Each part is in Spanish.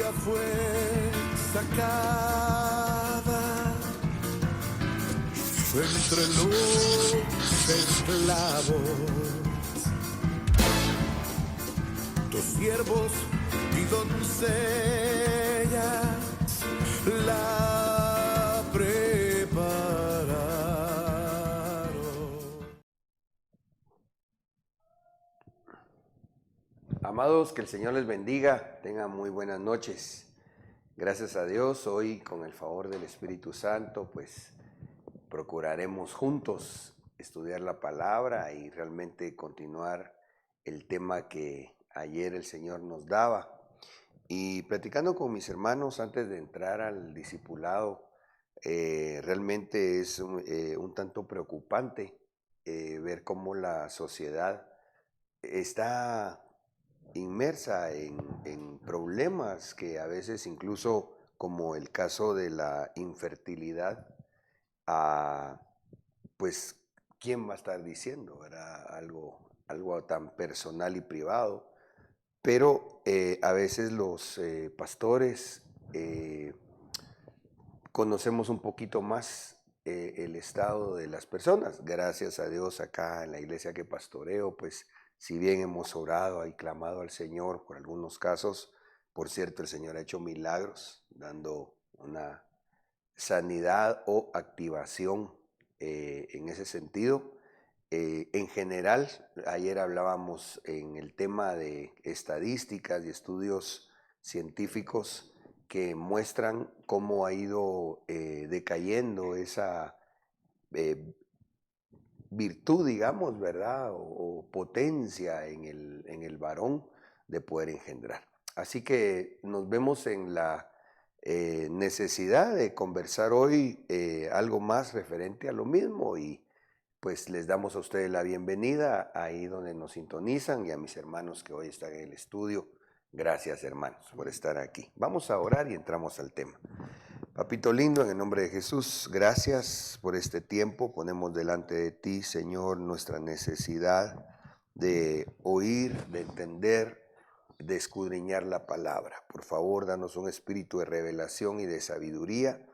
ella fue sacada entre los esclavos. Tus siervos y doncellas la prepararon. Amados, que el Señor les bendiga, tengan muy buenas noches. Gracias a Dios, hoy con el favor del Espíritu Santo, pues procuraremos juntos estudiar la palabra y realmente continuar el tema que ayer el Señor nos daba. Y platicando con mis hermanos antes de entrar al discipulado, realmente es un tanto preocupante ver cómo la sociedad está inmersa en problemas que a veces incluso, como el caso de la infertilidad, pues quién va a estar diciendo, ¿verdad? Algo tan personal y privado, pero a veces los pastores conocemos un poquito más el estado de las personas. Gracias a Dios, acá en la iglesia que pastoreo, pues si bien hemos orado y clamado al Señor por algunos casos, por cierto, el Señor ha hecho milagros dando una sanidad o activación en ese sentido. En general, ayer hablábamos en el tema de estadísticas y estudios científicos que muestran cómo ha ido decayendo esa virtud, digamos, ¿verdad? O potencia en el varón de poder engendrar. Así que nos vemos en la necesidad de conversar hoy algo más referente a lo mismo, y pues les damos a ustedes la bienvenida ahí donde nos sintonizan, y a mis hermanos que hoy están en el estudio. Gracias, hermanos, por estar aquí. Vamos a orar y entramos al tema. Papito lindo, en el nombre de Jesús, gracias por este tiempo. Ponemos delante de ti, Señor, nuestra necesidad de oír, de entender, de escudriñar la palabra. Por favor, danos un espíritu de revelación y de sabiduría,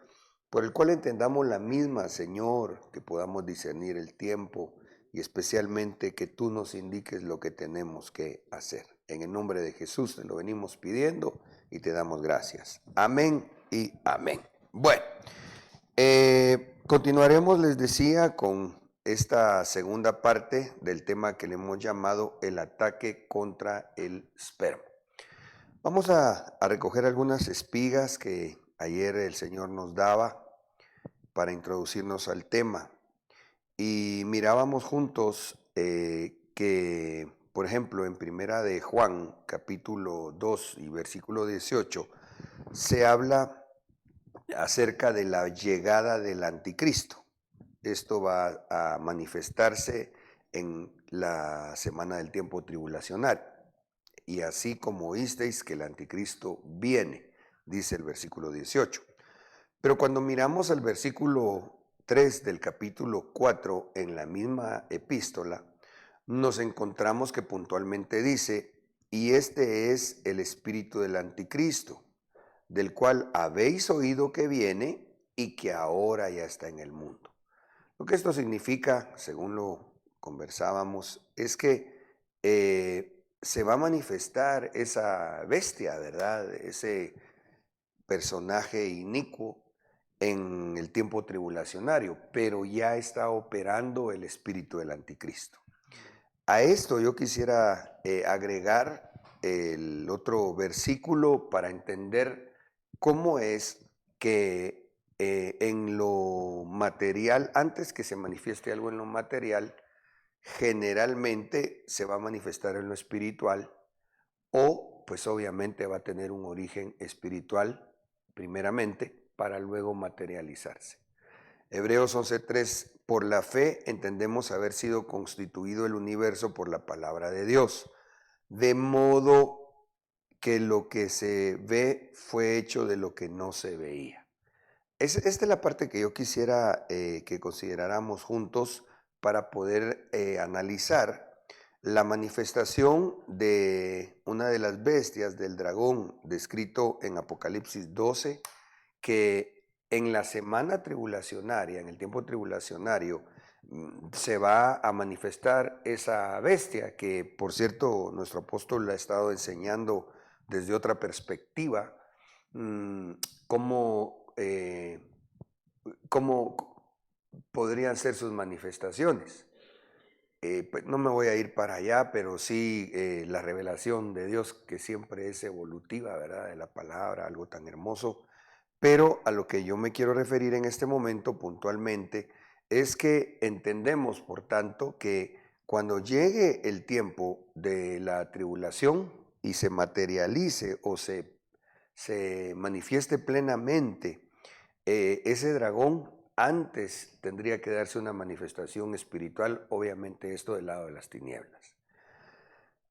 por el cual entendamos la misma, Señor, que podamos discernir el tiempo y especialmente que tú nos indiques lo que tenemos que hacer. En el nombre de Jesús te lo venimos pidiendo y te damos gracias. Amén y amén. Bueno, continuaremos, les decía, con esta segunda parte del tema que le hemos llamado el ataque contra el esperma. Vamos a recoger algunas espigas que ayer el Señor nos daba para introducirnos al tema. Y mirábamos juntos que, por ejemplo, en Primera de Juan, capítulo 2 y versículo 18, se habla acerca de la llegada del anticristo. Esto va a manifestarse en la semana del tiempo tribulacional. Y así como oísteis que el anticristo viene, dice el versículo 18. Pero cuando miramos el versículo 3 del capítulo 4 en la misma epístola, nos encontramos que puntualmente dice: y este es el espíritu del anticristo, del cual habéis oído que viene y que ahora ya está en el mundo. Lo que esto significa, según lo conversábamos, es que se va a manifestar esa bestia, ¿verdad? Ese personaje inicuo en el tiempo tribulacionario, pero ya está operando el espíritu del anticristo. A esto yo quisiera agregar el otro versículo para entender cómo es que en lo material, antes que se manifieste algo en lo material, generalmente se va a manifestar en lo espiritual, o pues obviamente va a tener un origen espiritual primeramente para luego materializarse. Hebreos 11:3, por la fe entendemos haber sido constituido el universo por la palabra de Dios, de modo que lo que se ve fue hecho de lo que no se veía. Esta es la parte que yo quisiera que consideráramos juntos para poder analizar la manifestación de una de las bestias del dragón descrito en Apocalipsis 12, que en la semana tribulacionaria, en el tiempo tribulacionario, se va a manifestar esa bestia que, por cierto, nuestro apóstol ha estado enseñando desde otra perspectiva, cómo, cómo podrían ser sus manifestaciones. Pues no me voy a ir para allá, pero sí la revelación de Dios, que siempre es evolutiva, ¿verdad? De la palabra, algo tan hermoso. Pero a lo que yo me quiero referir en este momento puntualmente es que entendemos, por tanto, que cuando llegue el tiempo de la tribulación y se materialice o se manifieste plenamente ese dragón, antes tendría que darse una manifestación espiritual, obviamente esto del lado de las tinieblas.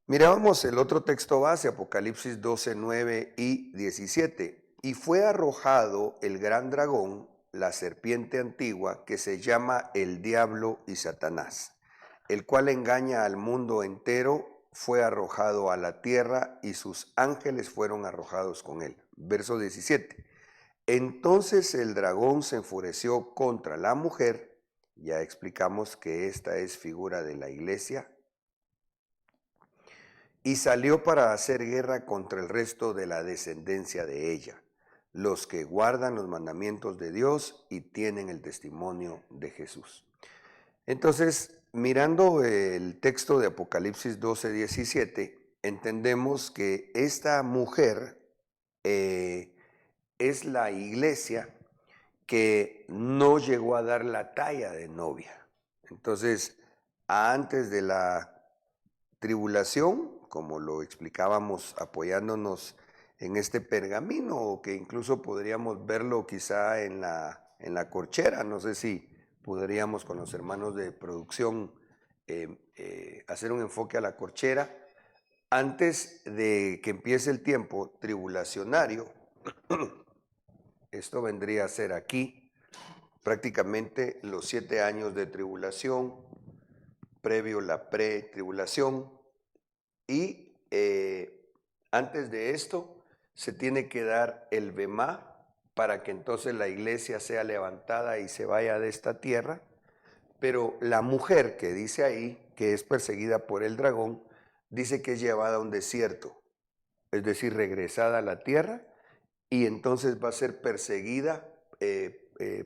Mirábamos el otro texto base, Apocalipsis 12, 9 y 17. Y fue arrojado el gran dragón, la serpiente antigua, que se llama el diablo y Satanás, el cual engaña al mundo entero, fue arrojado a la tierra y sus ángeles fueron arrojados con él. Verso 17. Entonces el dragón se enfureció contra la mujer, ya explicamos que esta es figura de la iglesia, y salió para hacer guerra contra el resto de la descendencia de ella, los que guardan los mandamientos de Dios y tienen el testimonio de Jesús. Entonces, mirando el texto de Apocalipsis 12, 17, entendemos que esta mujer es la iglesia que no llegó a dar la talla de novia. Entonces, antes de la tribulación, como lo explicábamos apoyándonos en este pergamino, o que incluso podríamos verlo quizá en la corchera, no sé si podríamos con los hermanos de producción hacer un enfoque a la corchera, antes de que empiece el tiempo tribulacionario. Esto vendría a ser aquí prácticamente los 7 años de tribulación, previo la pretribulación, y antes de esto se tiene que dar el Bemá para que entonces la iglesia sea levantada y se vaya de esta tierra. Pero la mujer que dice ahí, que es perseguida por el dragón, dice que es llevada a un desierto, es decir, regresada a la tierra, y entonces va a ser perseguida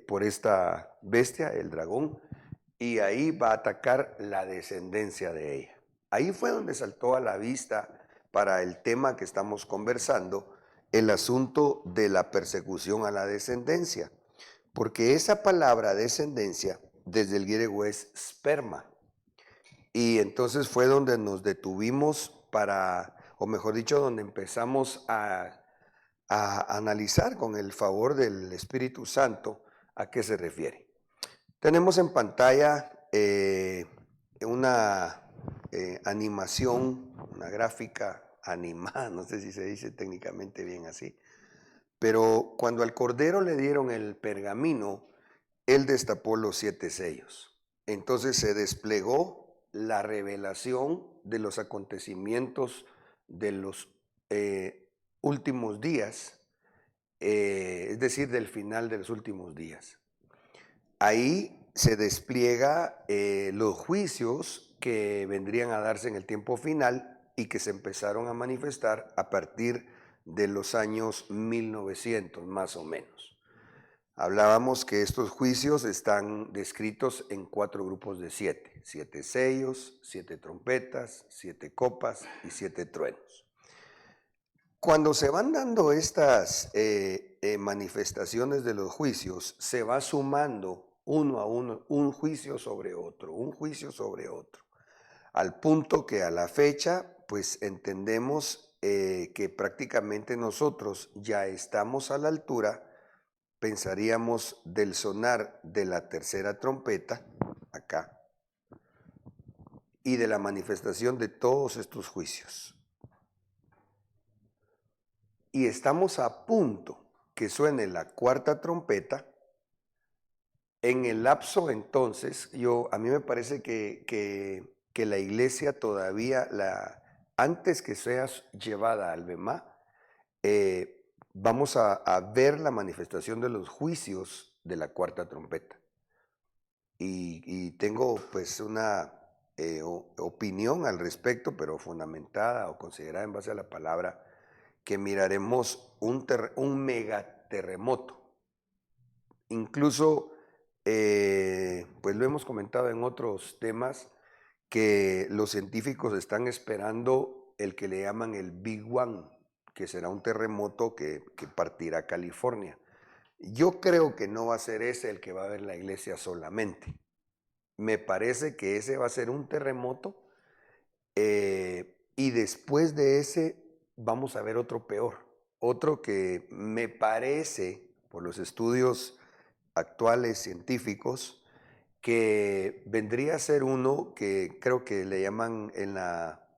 por esta bestia, el dragón, y ahí va a atacar la descendencia de ella. Ahí fue donde saltó a la vista para el tema que estamos conversando, el asunto de la persecución a la descendencia, porque esa palabra descendencia desde el griego es sperma, y entonces fue donde nos detuvimos para, o mejor dicho, donde empezamos a analizar con el favor del Espíritu Santo a qué se refiere. Tenemos en pantalla una animación, una gráfica animada, no sé si se dice técnicamente bien así, pero cuando al Cordero le dieron el pergamino, él destapó los 7 sellos. Entonces se desplegó la revelación de los acontecimientos de los últimos días, es decir, del final de los últimos días. Ahí se despliega los juicios que vendrían a darse en el tiempo final y que se empezaron a manifestar a partir de los años 1900 más o menos. Hablábamos que estos juicios están descritos en 4 grupos de 7. 7 sellos, 7 trompetas, 7 copas y 7 truenos. Cuando se van dando estas manifestaciones de los juicios, se va sumando uno a uno, un juicio sobre otro, un juicio sobre otro, al punto que a la fecha, pues entendemos que prácticamente nosotros ya estamos a la altura, pensaríamos, del sonar de la tercera trompeta, acá, y de la manifestación de todos estos juicios. Y estamos a punto que suene la cuarta trompeta. En el lapso entonces, a mí me parece que que la iglesia todavía, antes que seas llevada al Bemá, vamos a ver la manifestación de los juicios de la cuarta trompeta. Y tengo pues una opinión al respecto, pero fundamentada o considerada en base a la palabra, que miraremos un megaterremoto. Incluso, pues lo hemos comentado en otros temas, que los científicos están esperando el que le llaman el Big One, que será un terremoto que partirá California. Yo creo que no va a ser ese el que va a ver la iglesia solamente. Me parece que ese va a ser un terremoto y después de ese vamos a ver otro peor. Otro que me parece, por los estudios actuales científicos, que vendría a ser uno que creo que le llaman en la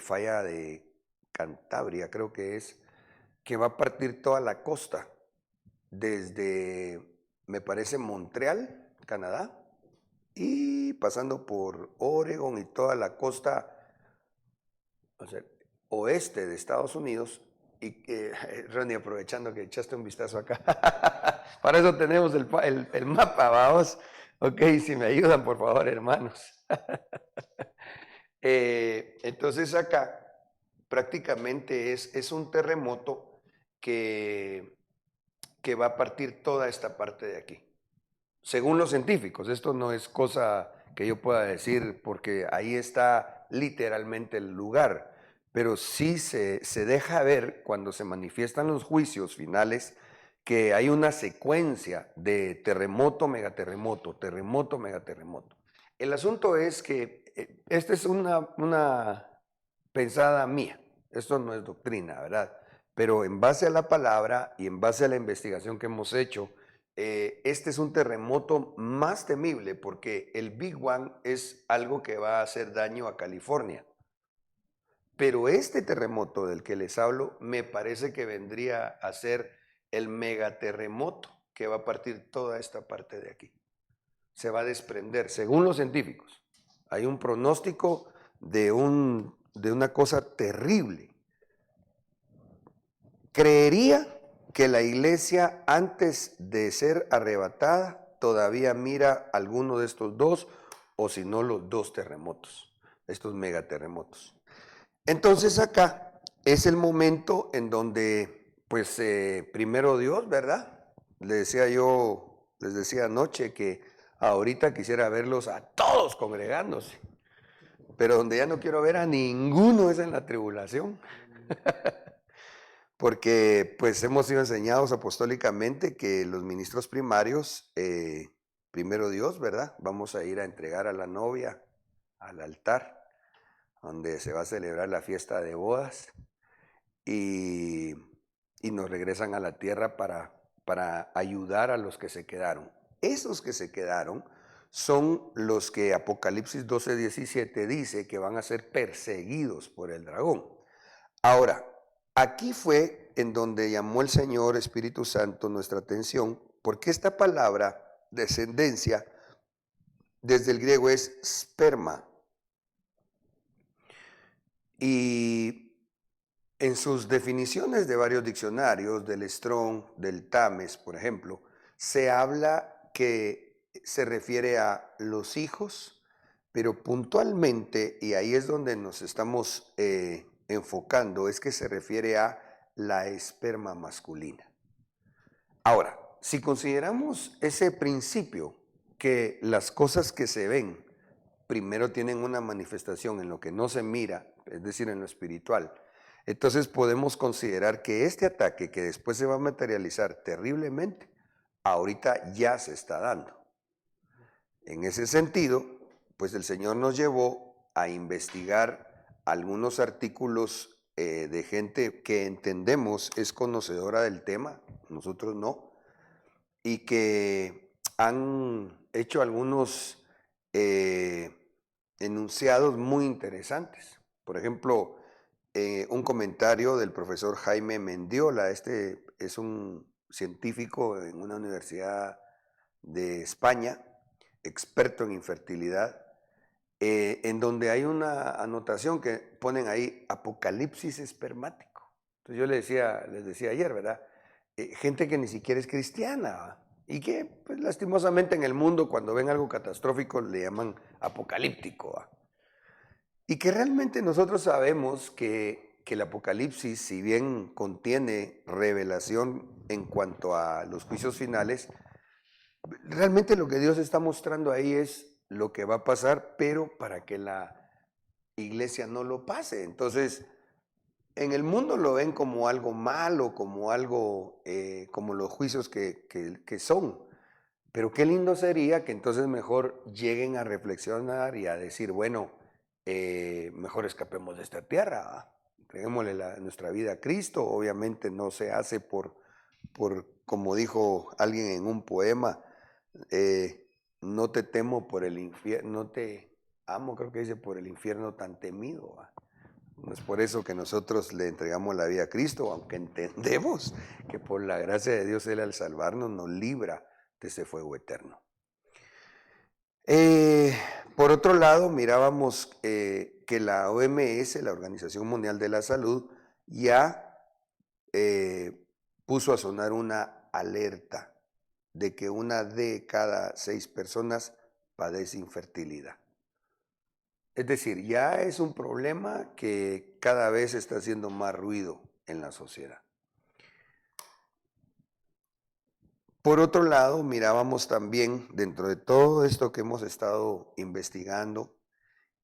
falla de Cantabria, creo que va a partir toda la costa, desde, me parece, Montreal, Canadá, y pasando por Oregon y toda la costa, o sea, oeste de Estados Unidos. Y Ronnie, aprovechando que echaste un vistazo acá, para eso tenemos el mapa, vamos. Ok, si me ayudan, por favor, hermanos. Entonces acá prácticamente es un terremoto que va a partir toda esta parte de aquí. Según los científicos, esto no es cosa que yo pueda decir porque ahí está literalmente el lugar, pero sí se deja ver cuando se manifiestan los juicios finales que hay una secuencia de terremoto, megaterremoto, terremoto, megaterremoto. El asunto es que esta es una pensada mía, esto no es doctrina, ¿verdad? Pero en base a la palabra y en base a la investigación que hemos hecho, este es un terremoto más temible porque el Big One es algo que va a hacer daño a California. Pero este terremoto del que les hablo me parece que vendría a ser el megaterremoto que va a partir toda esta parte de aquí. Se va a desprender, según los científicos. Hay un pronóstico de una cosa terrible. Creería que la iglesia, antes de ser arrebatada, todavía mira alguno de estos dos, o si no, los dos terremotos, estos megaterremotos. Entonces acá es el momento en donde, pues, primero Dios, ¿verdad? Les decía anoche que ahorita quisiera verlos a todos congregándose, pero donde ya no quiero ver a ninguno es en la tribulación. Porque pues hemos sido enseñados apostólicamente que los ministros primarios, primero Dios, ¿verdad? Vamos a ir a entregar a la novia al altar, donde se va a celebrar la fiesta de bodas, y nos regresan a la tierra para ayudar a los que se quedaron. Esos que se quedaron son los que Apocalipsis 12:17 dice que van a ser perseguidos por el dragón. Ahora, aquí fue en donde llamó el Señor Espíritu Santo nuestra atención, porque esta palabra descendencia desde el griego es sperma. Y en sus definiciones de varios diccionarios, del Strong, del Tames, por ejemplo, se habla que se refiere a los hijos, pero puntualmente, y ahí es donde nos estamos enfocando, es que se refiere a la esperma masculina. Ahora, si consideramos ese principio, que las cosas que se ven primero tienen una manifestación en lo que no se mira, es decir, en lo espiritual, entonces podemos considerar que este ataque, que después se va a materializar terriblemente, ahorita ya se está dando. En ese sentido, pues el Señor nos llevó a investigar algunos artículos de gente que entendemos es conocedora del tema, nosotros no, y que han hecho algunos enunciados muy interesantes. Por ejemplo, un comentario del profesor Jaime Mendiola. Este es un científico en una universidad de España, experto en infertilidad, en donde hay una anotación que ponen ahí, apocalipsis espermático. Entonces yo les decía ayer, ¿verdad? Gente que ni siquiera es cristiana, ¿va? Y que pues, lastimosamente en el mundo cuando ven algo catastrófico le llaman apocalíptico, ¿va? Y que realmente nosotros sabemos que el Apocalipsis, si bien contiene revelación en cuanto a los juicios finales, realmente lo que Dios está mostrando ahí es lo que va a pasar, pero para que la iglesia no lo pase. Entonces, en el mundo lo ven como algo malo, como algo, como los juicios que son. Pero qué lindo sería que entonces mejor lleguen a reflexionar y a decir, bueno, mejor escapemos de esta tierra, ¿va? Entreguémosle nuestra vida a Cristo. Obviamente no se hace como dijo alguien en un poema, no te temo por el infierno, no te amo, creo que dice, por el infierno tan temido, ¿va? No es por eso que nosotros le entregamos la vida a Cristo, aunque entendemos que por la gracia de Dios Él al salvarnos nos libra de ese fuego eterno. Por otro lado, mirábamos que la OMS, la Organización Mundial de la Salud, ya puso a sonar una alerta de que 1 de cada 6 personas padece infertilidad. Es decir, ya es un problema que cada vez está haciendo más ruido en la sociedad. Por otro lado, mirábamos también, dentro de todo esto que hemos estado investigando,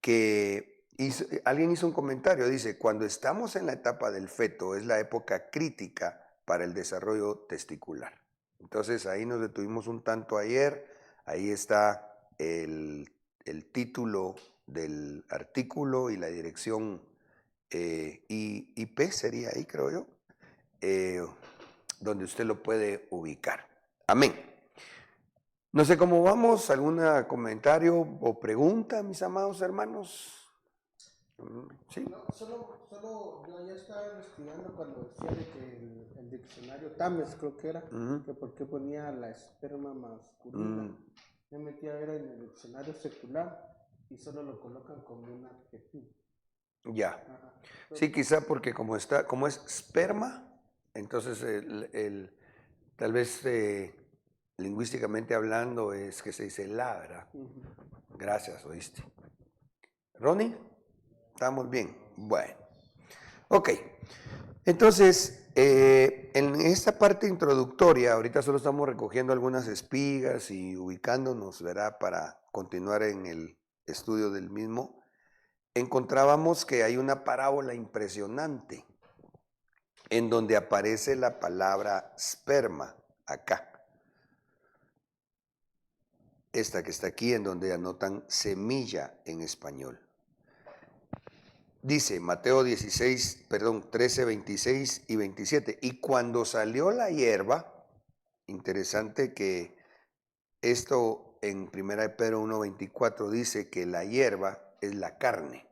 que alguien hizo un comentario, dice, cuando estamos en la etapa del feto es la época crítica para el desarrollo testicular. Entonces ahí nos detuvimos un tanto ayer, ahí está el título del artículo y la dirección IP sería ahí, creo yo, donde usted lo puede ubicar. Amén. No sé cómo vamos, ¿algún comentario o pregunta, mis amados hermanos? ¿Sí? No, solo yo ya estaba investigando cuando decía de que el diccionario Tames, creo que era, que por qué ponía la esperma masculina. Me metí a ver en el diccionario secular y solo lo colocan como un adjetivo. Ya. Ajá. Sí, quizá porque como es esperma, entonces tal vez lingüísticamente hablando es que se dice la, ¿verdad? Gracias, oíste. ¿Ronnie? ¿Estamos bien? Bueno. Ok. Entonces, en esta parte introductoria, ahorita solo estamos recogiendo algunas espigas y ubicándonos, ¿verdad? Para continuar en el estudio del mismo. Encontrábamos que hay una parábola impresionante en donde aparece la palabra esperma, acá. Esta que está aquí, en donde anotan semilla en español. Dice Mateo 13, 26 y 27. Y cuando salió la hierba, interesante que esto en 1 de Pedro 1:24 dice que la hierba es la carne.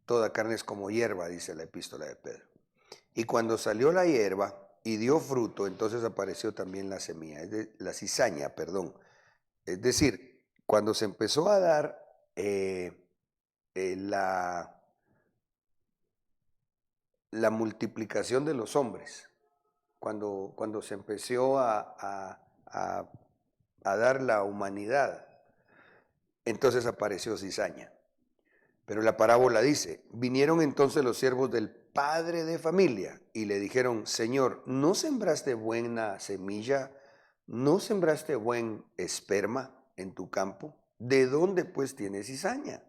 Toda carne es como hierba, dice la epístola de Pedro. Y cuando salió la hierba y dio fruto, entonces apareció también la semilla, la cizaña, perdón. Es decir, cuando se empezó a dar la multiplicación de los hombres, cuando se empezó a dar la humanidad, entonces apareció cizaña. Pero la parábola dice, vinieron entonces los siervos del padre de familia y le dijeron, Señor, ¿no sembraste buena semilla? ¿No sembraste buen esperma en tu campo? ¿De dónde pues tienes cizaña?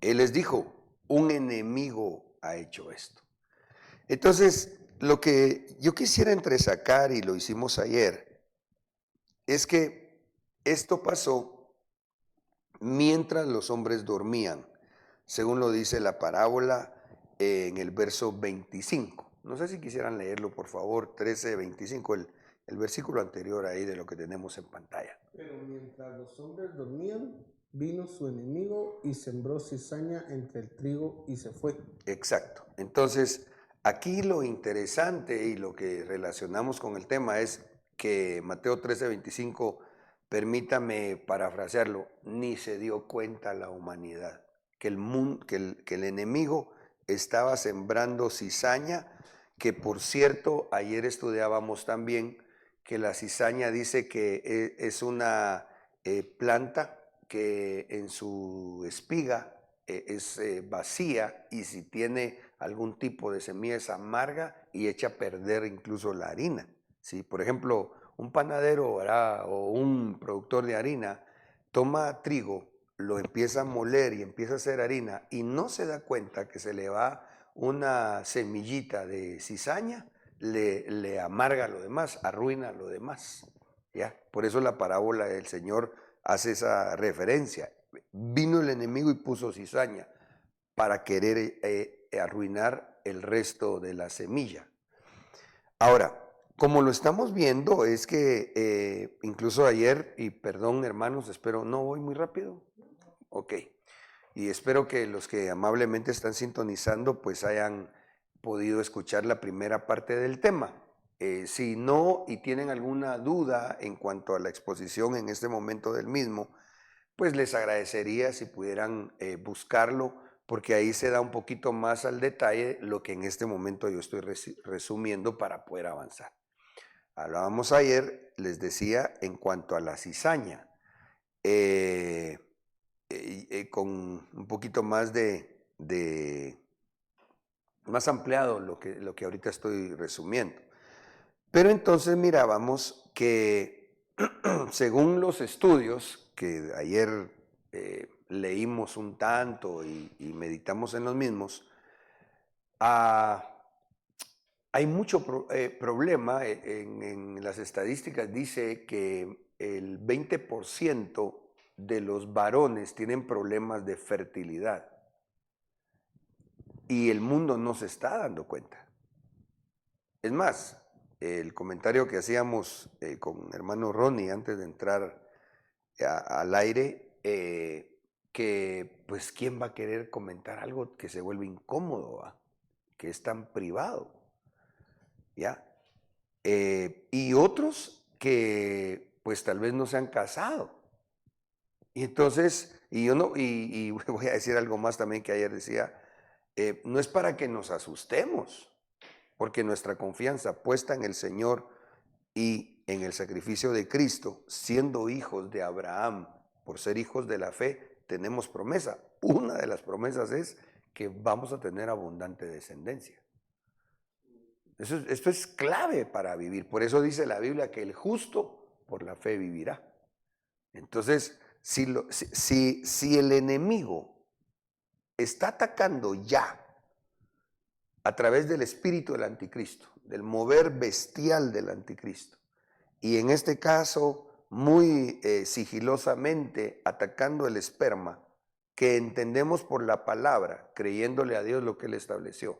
Él les dijo, un enemigo ha hecho esto. Entonces, lo que yo quisiera entresacar, y lo hicimos ayer, es que esto pasó mientras los hombres dormían, según lo dice la parábola en el verso 25. No sé si quisieran leerlo, por favor, 13:25, el versículo anterior ahí de lo que tenemos en pantalla. Pero mientras los hombres dormían, vino su enemigo y sembró cizaña entre el trigo y se fue. Exacto. Entonces, aquí lo interesante y lo que relacionamos con el tema es que Mateo 13:25 permítame parafrasearlo, ni se dio cuenta la humanidad, que el enemigo estaba sembrando cizaña, que por cierto, ayer estudiábamos también que la cizaña dice que es una planta que en su espiga es vacía, y si tiene algún tipo de semilla es amarga y echa a perder incluso la harina. ¿Sí? Por ejemplo, un panadero, ¿verdad?, o un productor de harina toma trigo, lo empieza a moler y empieza a hacer harina y no se da cuenta que se le va una semillita de cizaña, le amarga lo demás, arruina lo demás. ¿Ya? Por eso la parábola del Señor hace esa referencia. Vino el enemigo y puso cizaña para querer arruinar el resto de la semilla. Ahora, como lo estamos viendo, es que incluso ayer, y perdón hermanos, espero, no voy muy rápido, ok, y espero que los que amablemente están sintonizando pues hayan podido escuchar la primera parte del tema. Si no y tienen alguna duda en cuanto a la exposición en este momento del mismo, pues les agradecería si pudieran buscarlo, porque ahí se da un poquito más al detalle lo que en este momento yo estoy resumiendo para poder avanzar. Hablábamos ayer, les decía, en cuanto a la cizaña, con un poquito más más ampliado lo que ahorita estoy resumiendo. Pero entonces mirábamos que según los estudios que ayer leímos un tanto y meditamos en los mismos, hay mucho problema en las estadísticas. Dice que el 20% de los varones tienen problemas de fertilidad y el mundo no se está dando cuenta. Es más, el comentario que hacíamos con hermano Ronnie antes de entrar al aire, que pues quién va a querer comentar algo que se vuelve incómodo, ¿va?, que es tan privado, ¿ya? Y otros que pues tal vez no se han casado. Y entonces, y voy a decir algo más también que ayer decía, no es para que nos asustemos, porque nuestra confianza puesta en el Señor y en el sacrificio de Cristo, siendo hijos de Abraham, por ser hijos de la fe, tenemos promesa. Una de las promesas es que vamos a tener abundante descendencia. Esto es clave para vivir. Por eso dice la Biblia que el justo por la fe vivirá. Entonces, si el enemigo está atacando ya a través del espíritu del anticristo, del mover bestial del anticristo, y en este caso muy sigilosamente atacando el esperma, que entendemos por la palabra, creyéndole a Dios lo que Él estableció,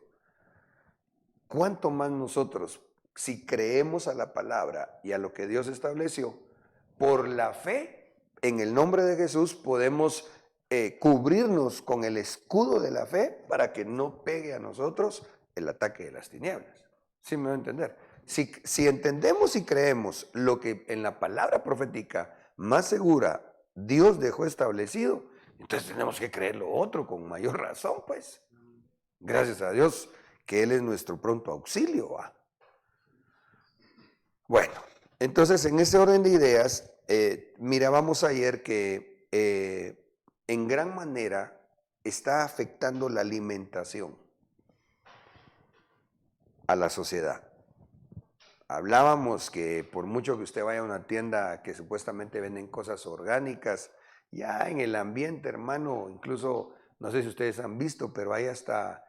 ¿cuánto más nosotros, si creemos a la palabra y a lo que Dios estableció, por la fe en el nombre de Jesús podemos cubrirnos con el escudo de la fe para que no pegue a nosotros el ataque de las tinieblas? ¿Sí me va a entender? Si entendemos y creemos lo que en la palabra profética más segura Dios dejó establecido, entonces tenemos que creer lo otro con mayor razón, pues. Gracias a Dios que Él es nuestro pronto auxilio, ¿va? Bueno, entonces en ese orden de ideas, mirábamos ayer que en gran manera está afectando la alimentación a la sociedad. Hablábamos que por mucho que usted vaya a una tienda que supuestamente venden cosas orgánicas, ya en el ambiente, hermano, incluso, no sé si ustedes han visto, pero hay hasta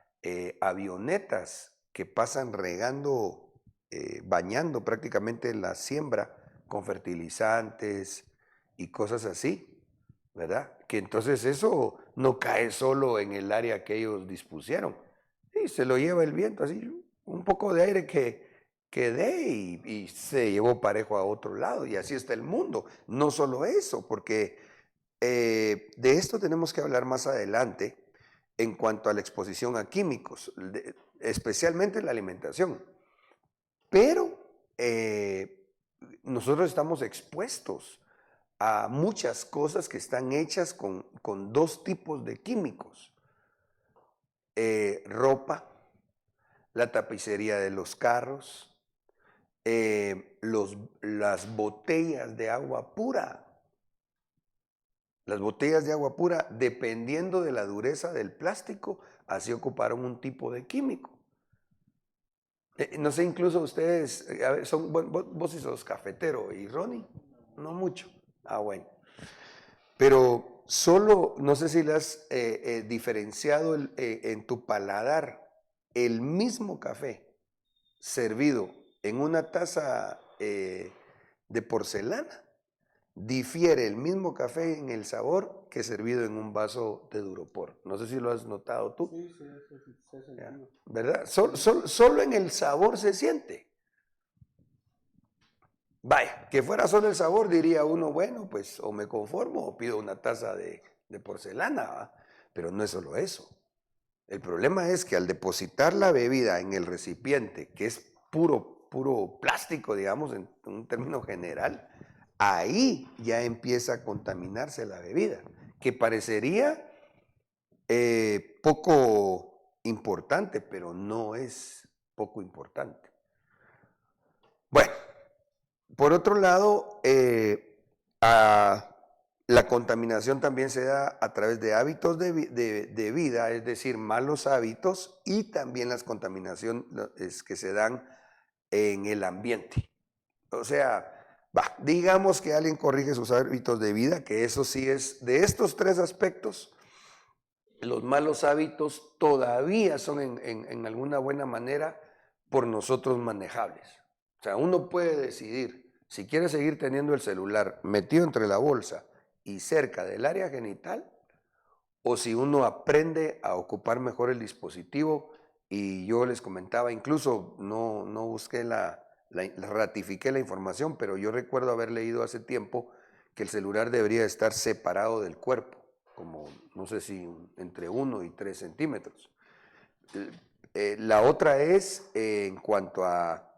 avionetas que pasan regando, bañando prácticamente la siembra con fertilizantes y cosas así, ¿verdad? Que entonces eso no cae solo en el área que ellos dispusieron. Sí, se lo lleva el viento, así, un poco de aire que dé y se llevó parejo a otro lado, y así está el mundo. No solo eso, porque de esto tenemos que hablar más adelante en cuanto a la exposición a químicos, especialmente en la alimentación. Pero nosotros estamos expuestos a muchas cosas que están hechas con dos tipos de químicos. Ropa, la tapicería de los carros, las botellas de agua pura. Las botellas de agua pura, dependiendo de la dureza del plástico, así ocuparon un tipo de químico. No sé, incluso ustedes, a ver, vos sí sos cafetero, y Ronnie, no mucho. Ah, bueno. Pero solo, no sé si le has diferenciado en tu paladar el mismo café servido en una taza de porcelana. Difiere el mismo café en el sabor que servido en un vaso de Duropor. No sé si lo has notado tú. Sí, eso sí, se ha Ya, sentido. ¿verdad? Solo en el sabor se siente. Vaya, que fuera solo el sabor, diría uno, bueno, pues o me conformo o pido una taza de porcelana, ¿va? Pero no es solo eso. El problema es que al depositar la bebida en el recipiente, que es puro plástico, digamos, en un término general, ahí ya empieza a contaminarse la bebida, que parecería poco importante, pero no es poco importante. Bueno, por otro lado, la contaminación también se da a través de hábitos de vida, es decir, malos hábitos, y también las contaminaciones que se dan en el ambiente. O sea, digamos que alguien corrige sus hábitos de vida, que eso sí es, de estos tres aspectos, los malos hábitos todavía son en alguna buena manera por nosotros manejables. O sea, uno puede decidir si quiere seguir teniendo el celular metido entre la bolsa y cerca del área genital, o si uno aprende a ocupar mejor el dispositivo. Y yo les comentaba, incluso no busqué ratifiqué la información, pero yo recuerdo haber leído hace tiempo que el celular debería estar separado del cuerpo, como no sé si entre 1 y 3 centímetros. La otra es en cuanto a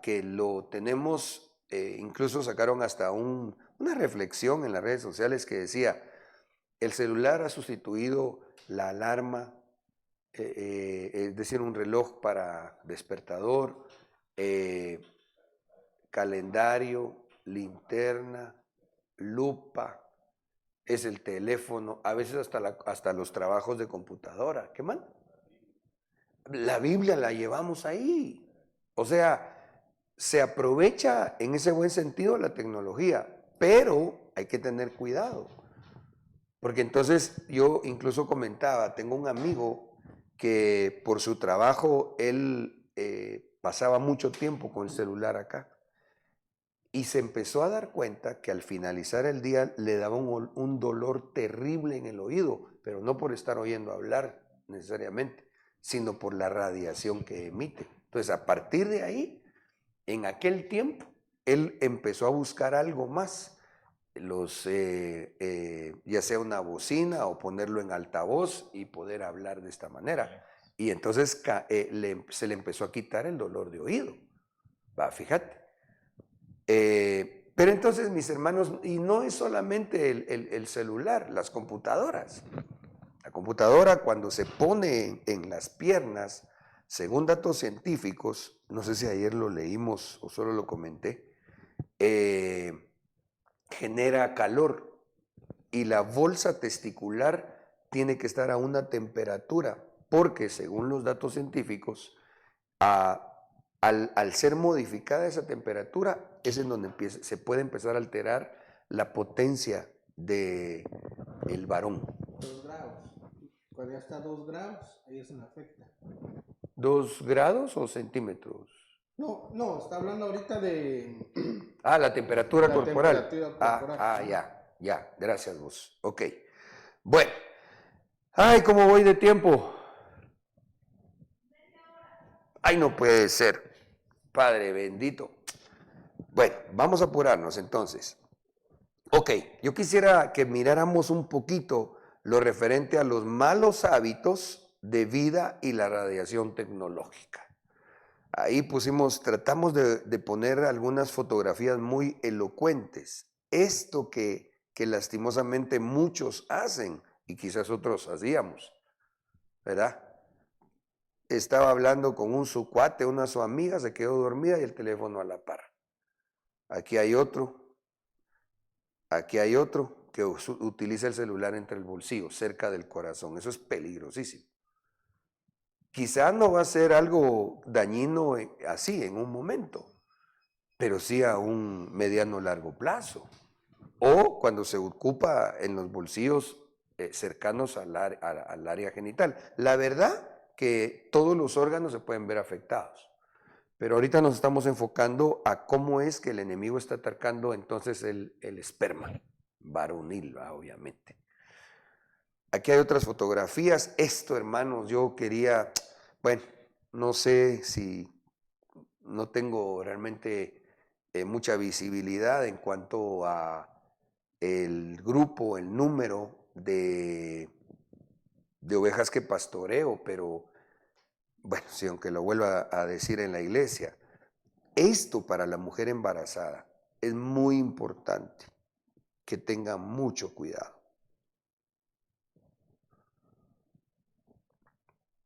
que lo tenemos, incluso sacaron hasta una reflexión en las redes sociales que decía, el celular ha sustituido la alarma, es decir, un reloj para despertador, calendario, linterna, lupa, es el teléfono, a veces hasta los trabajos de computadora. ¿Qué más? La Biblia la llevamos ahí. O sea, se aprovecha en ese buen sentido la tecnología, pero hay que tener cuidado. Porque entonces yo incluso comentaba, tengo un amigo que por su trabajo él pasaba mucho tiempo con el celular acá y se empezó a dar cuenta que al finalizar el día le daba un dolor terrible en el oído, pero no por estar oyendo hablar necesariamente, sino por la radiación que emite. Entonces, a partir de ahí, en aquel tiempo, él empezó a buscar algo más, ya sea una bocina o ponerlo en altavoz y poder hablar de esta manera. Y entonces se le empezó a quitar el dolor de oído. Va, fíjate. Pero entonces, mis hermanos, y no es solamente el celular, las computadoras. La computadora, cuando se pone en las piernas, según datos científicos, no sé si ayer lo leímos o solo lo comenté, genera calor y la bolsa testicular tiene que estar a una temperatura, porque según los datos científicos, al ser modificada esa temperatura, es en donde se puede empezar a alterar la potencia del varón. 2 grados. Cuando ya está a 2 grados, ahí se me afecta. ¿2 grados o centímetros? No, está hablando ahorita de La temperatura corporal. temperatura corporal. Ya, gracias vos. Ok. Bueno. Ay, ¿cómo voy de tiempo? Ay, no puede ser. Padre bendito. Bueno, vamos a apurarnos entonces. Ok, yo quisiera que miráramos un poquito lo referente a los malos hábitos de vida y la radiación tecnológica. Ahí tratamos de poner algunas fotografías muy elocuentes. esto que lastimosamente muchos hacen y quizás otros hacíamos, ¿verdad? Estaba hablando con su cuate, una su amiga, se quedó dormida y el teléfono a la par. Aquí hay otro que utiliza el celular entre el bolsillo, cerca del corazón. Eso es peligrosísimo. Quizás no va a ser algo dañino así en un momento, pero sí a un mediano largo plazo. O cuando se ocupa en los bolsillos cercanos al área genital. La verdad que todos los órganos se pueden ver afectados. Pero ahorita nos estamos enfocando a cómo es que el enemigo está atacando entonces el esperma varonil, obviamente. Aquí hay otras fotografías. Esto, hermanos, yo quería, bueno, no sé si no tengo realmente mucha visibilidad en cuanto a el grupo, el número de ovejas que pastoreo, pero bueno, sí, aunque lo vuelva a decir en la iglesia, esto para la mujer embarazada es muy importante que tenga mucho cuidado.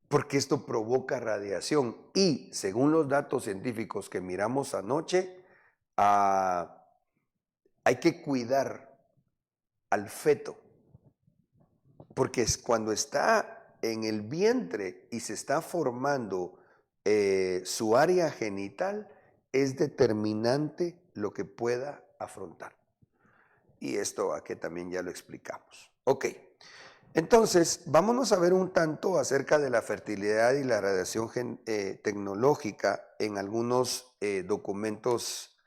Porque esto provoca radiación y según los datos científicos que miramos anoche, hay que cuidar al feto, porque es cuando está en el vientre y se está formando su área genital, es determinante lo que pueda afrontar. Y esto aquí también ya lo explicamos. Ok, entonces vámonos a ver un tanto acerca de la fertilidad y la radiación tecnológica en algunos documentos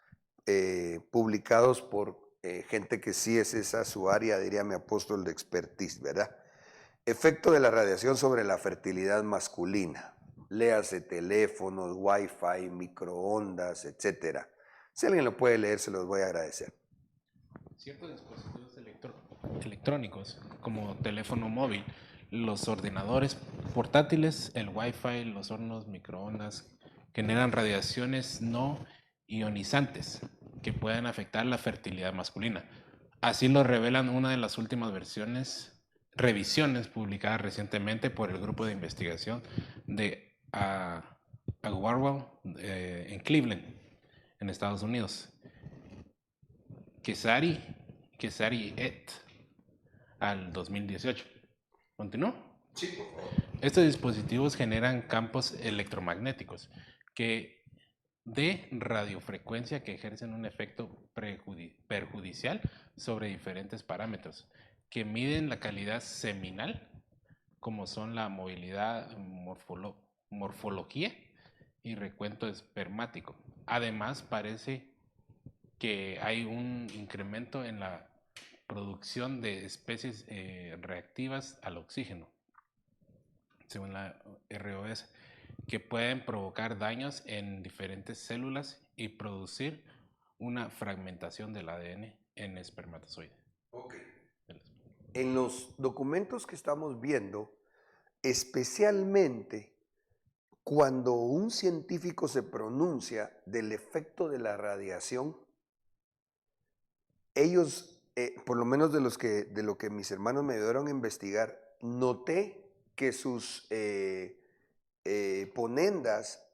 publicados por gente que sí es esa su área, diría mi apóstol de expertise, ¿verdad? Efecto de la radiación sobre la fertilidad masculina. Léase teléfonos, wifi, microondas, etcétera. Si alguien lo puede leer, se los voy a agradecer. Ciertos dispositivos electrónicos, como teléfono móvil, los ordenadores portátiles, el Wi-Fi, los hornos, microondas, generan radiaciones no ionizantes que pueden afectar la fertilidad masculina. Así lo revelan una de las últimas revisiones publicadas recientemente por el grupo de investigación de Agwarwell en Cleveland, en Estados Unidos. Kesari et al 2018. ¿Continúo? Sí, por favor. Estos dispositivos generan campos electromagnéticos de radiofrecuencia que ejercen un efecto perjudicial sobre diferentes parámetros que miden la calidad seminal, como son la movilidad, morfología y recuento espermático. Además, parece que hay un incremento en la producción de especies reactivas al oxígeno, según la ROS, que pueden provocar daños en diferentes células y producir una fragmentación del ADN en espermatozoide. Ok. En los documentos que estamos viendo, especialmente cuando un científico se pronuncia del efecto de la radiación, ellos, por lo menos de lo que mis hermanos me ayudaron a investigar, noté que sus ponendas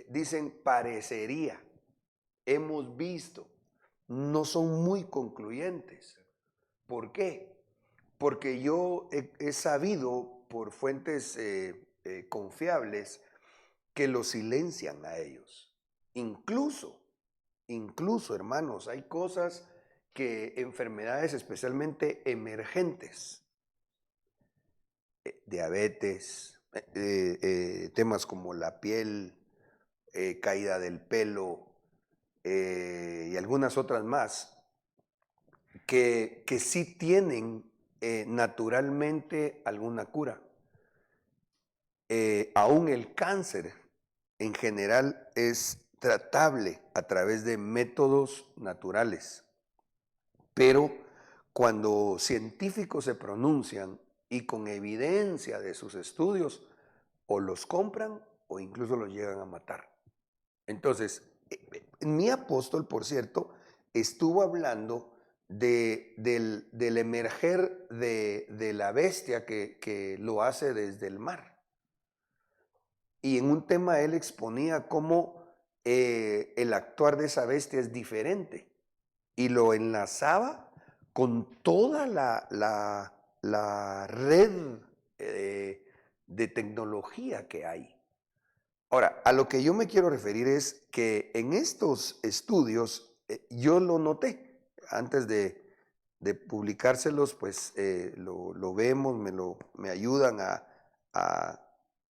dicen parecería, hemos visto, no son muy concluyentes. ¿Por qué? Porque yo he sabido por fuentes confiables que los silencian a ellos. Incluso, hermanos, hay cosas que enfermedades especialmente emergentes, diabetes, temas como la piel, caída del pelo y algunas otras más, que sí tienen naturalmente alguna cura. Aún el cáncer en general es tratable a través de métodos naturales, pero cuando científicos se pronuncian y con evidencia de sus estudios, o los compran o incluso los llegan a matar. Entonces, mi apóstol, por cierto, estuvo hablando del emerger de la bestia que lo hace desde el mar. Y en un tema él exponía cómo el actuar de esa bestia es diferente y lo enlazaba con toda la red de tecnología que hay. Ahora, a lo que yo me quiero referir es que en estos estudios yo lo noté. Antes de publicárselos, pues lo vemos, me ayudan a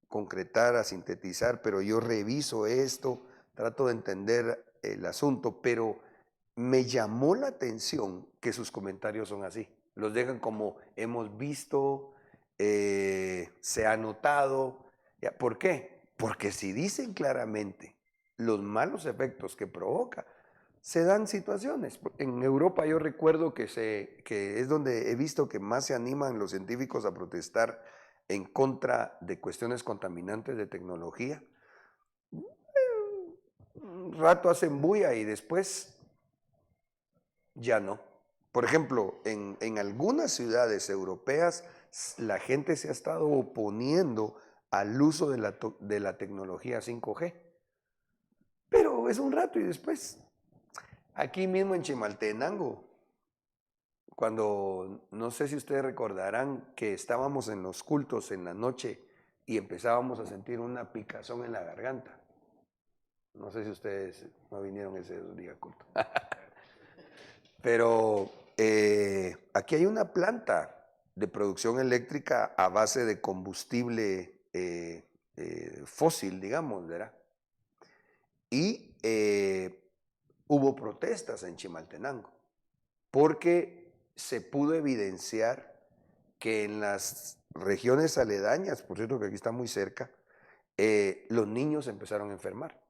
concretar, a sintetizar, pero yo reviso esto, trato de entender el asunto, pero me llamó la atención que sus comentarios son así. Los dejan como hemos visto, se ha notado. ¿Por qué? Porque si dicen claramente los malos efectos que provoca, se dan situaciones. En Europa yo recuerdo que es donde he visto que más se animan los científicos a protestar en contra de cuestiones contaminantes de tecnología. Un rato hacen bulla y después ya no. Por ejemplo, en algunas ciudades europeas la gente se ha estado oponiendo al uso de la tecnología 5G. Pero es un rato y después, aquí mismo en Chimaltenango, cuando, no sé si ustedes recordarán que estábamos en los cultos en la noche y empezábamos a sentir una picazón en la garganta. No sé si ustedes no vinieron ese día al culto. Pero aquí hay una planta de producción eléctrica a base de combustible fósil, digamos, ¿verdad? Y hubo protestas en Chimaltenango porque se pudo evidenciar que en las regiones aledañas, por cierto que aquí está muy cerca, los niños empezaron a enfermar.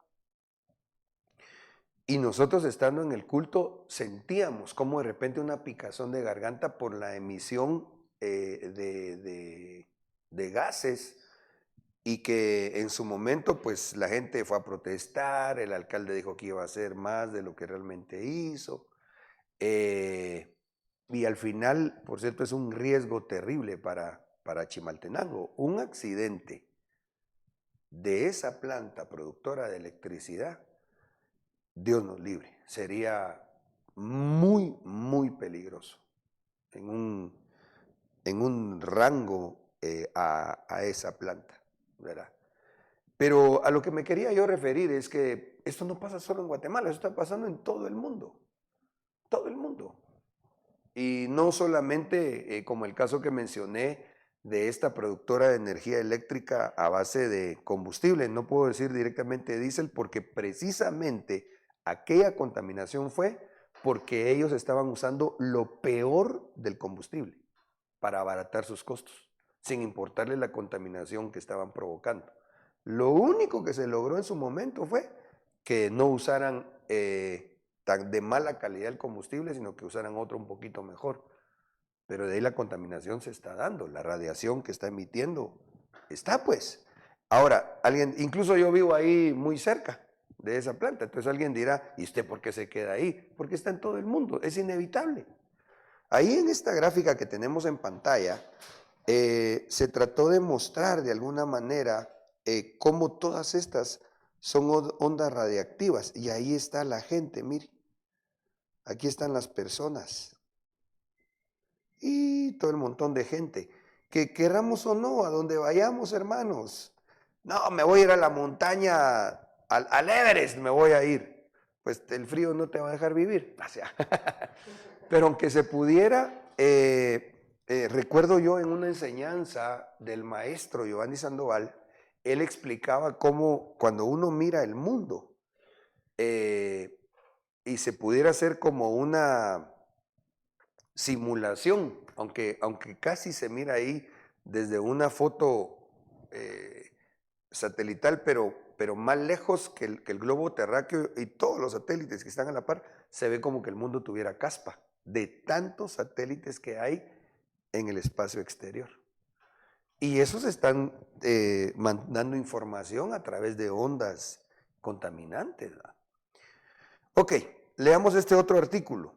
Y nosotros estando en el culto sentíamos como de repente una picazón de garganta por la emisión de gases y que en su momento pues la gente fue a protestar, el alcalde dijo que iba a hacer más de lo que realmente hizo. Y al final, por cierto, es un riesgo terrible para Chimaltenango. Un accidente de esa planta productora de electricidad, Dios nos libre, sería muy, muy peligroso en un rango a esa planta, ¿verdad? Pero a lo que me quería yo referir es que esto no pasa solo en Guatemala, esto está pasando en todo el mundo. Todo el mundo. Y no solamente como el caso que mencioné de esta productora de energía eléctrica a base de combustible, no puedo decir directamente diésel porque precisamente aquella contaminación fue porque ellos estaban usando lo peor del combustible para abaratar sus costos, sin importarle la contaminación que estaban provocando. Lo único que se logró en su momento fue que no usaran tan de mala calidad el combustible, sino que usaran otro un poquito mejor. Pero de ahí la contaminación se está dando, la radiación que está emitiendo está pues. Ahora, incluso yo vivo ahí muy cerca de esa planta, entonces alguien dirá, ¿y usted por qué se queda ahí? Porque está en todo el mundo, es inevitable. Ahí en esta gráfica que tenemos en pantalla, se trató de mostrar de alguna manera cómo todas estas son ondas radiactivas, y ahí está la gente, mire. Aquí están las personas y todo el montón de gente. Que queramos o no, a donde vayamos, hermanos. No, me voy a ir a la montaña, al Everest me voy a ir. Pues el frío no te va a dejar vivir. O sea, pero aunque se pudiera, recuerdo yo en una enseñanza del maestro Giovanni Sandoval, él explicaba cómo cuando uno mira el mundo, y se pudiera hacer como una simulación, aunque casi se mira ahí desde una foto satelital, pero más lejos que el globo terráqueo y todos los satélites que están a la par, se ve como que el mundo tuviera caspa, de tantos satélites que hay en el espacio exterior. Y esos están mandando información a través de ondas contaminantes, ¿verdad? Ok, leamos este otro artículo.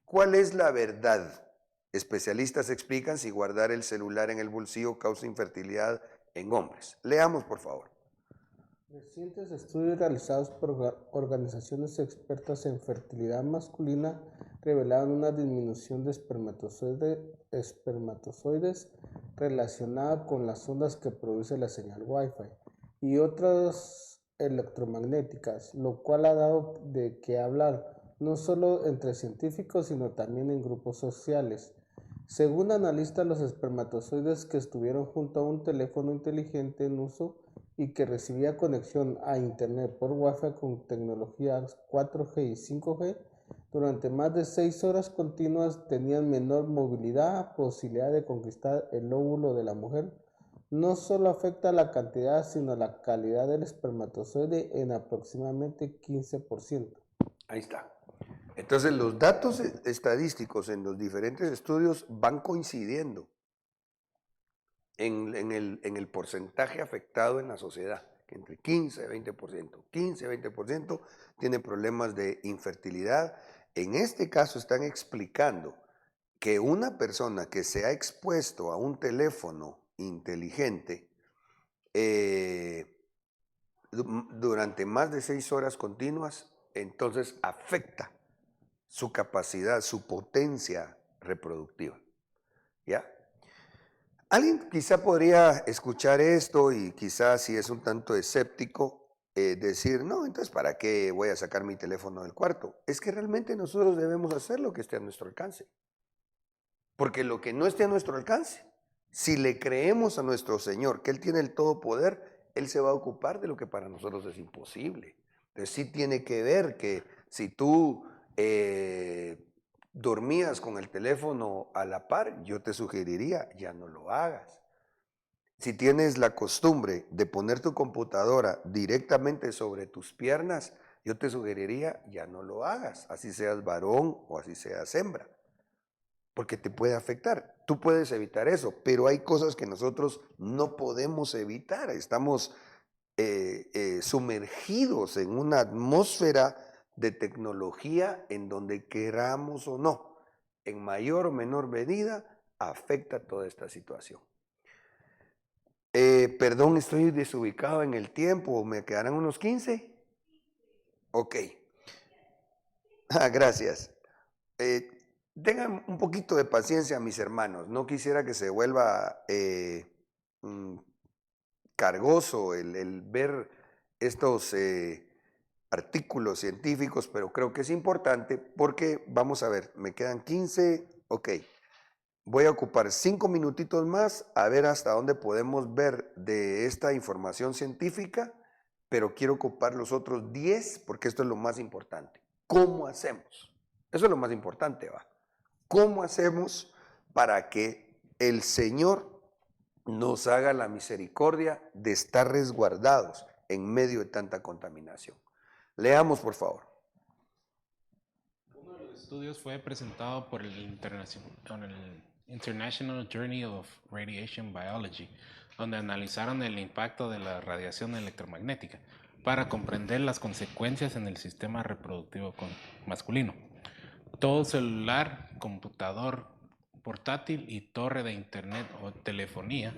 ¿Cuál es la verdad? Especialistas explican si guardar el celular en el bolsillo causa infertilidad en hombres. Leamos, por favor. Recientes estudios realizados por organizaciones expertas en fertilidad masculina revelaron una disminución de espermatozoides relacionada con las ondas que produce la señal Wi-Fi y otras electromagnéticas, lo cual ha dado de qué hablar, no solo entre científicos, sino también en grupos sociales. Según analistas, los espermatozoides que estuvieron junto a un teléfono inteligente en uso y que recibía conexión a Internet por Wi-Fi con tecnologías 4G y 5G, durante más de 6 horas continuas tenían menor movilidad, posibilidad de conquistar el óvulo de la mujer. No solo afecta la cantidad, sino la calidad del espermatozoide en aproximadamente 15%. Ahí está. Entonces, los datos estadísticos en los diferentes estudios van coincidiendo en el porcentaje afectado en la sociedad, que entre 15 y 20%, 15-20% tiene problemas de infertilidad. En este caso están explicando que una persona que se ha expuesto a un teléfono inteligente durante más de 6 horas continuas, entonces afecta su capacidad, su potencia reproductiva. ¿Ya? Alguien quizá podría escuchar esto y quizás si es un tanto escéptico, decir, no, entonces ¿para qué voy a sacar mi teléfono del cuarto? Es que realmente nosotros debemos hacer lo que esté a nuestro alcance. Porque lo que no esté a nuestro alcance, si le creemos a nuestro Señor que Él tiene el todo poder, Él se va a ocupar de lo que para nosotros es imposible. Entonces sí tiene que ver que si tú dormías con el teléfono a la par, yo te sugeriría, ya no lo hagas. Si tienes la costumbre de poner tu computadora directamente sobre tus piernas, yo te sugeriría, ya no lo hagas, así seas varón o así seas hembra, porque te puede afectar. Tú puedes evitar eso, pero hay cosas que nosotros no podemos evitar. Estamos sumergidos en una atmósfera de tecnología en donde queramos o no, en mayor o menor medida, afecta toda esta situación. Perdón, estoy desubicado en el tiempo, ¿me quedarán unos 15? Ok. Gracias. Tengan un poquito de paciencia, mis hermanos. No quisiera que se vuelva cargoso el ver estos artículos científicos, pero creo que es importante porque, vamos a ver, me quedan 15, ok. Voy a ocupar 5 minutitos más a ver hasta dónde podemos ver de esta información científica, pero quiero ocupar los otros 10 porque esto es lo más importante. ¿Cómo hacemos? Eso es lo más importante, ¿va? ¿Cómo hacemos para que el Señor nos haga la misericordia de estar resguardados en medio de tanta contaminación? Leamos, por favor. Uno de los estudios fue presentado por el International Journal of Radiation Biology, donde analizaron el impacto de la radiación electromagnética para comprender las consecuencias en el sistema reproductivo masculino. Todo celular, computador portátil y torre de internet o telefonía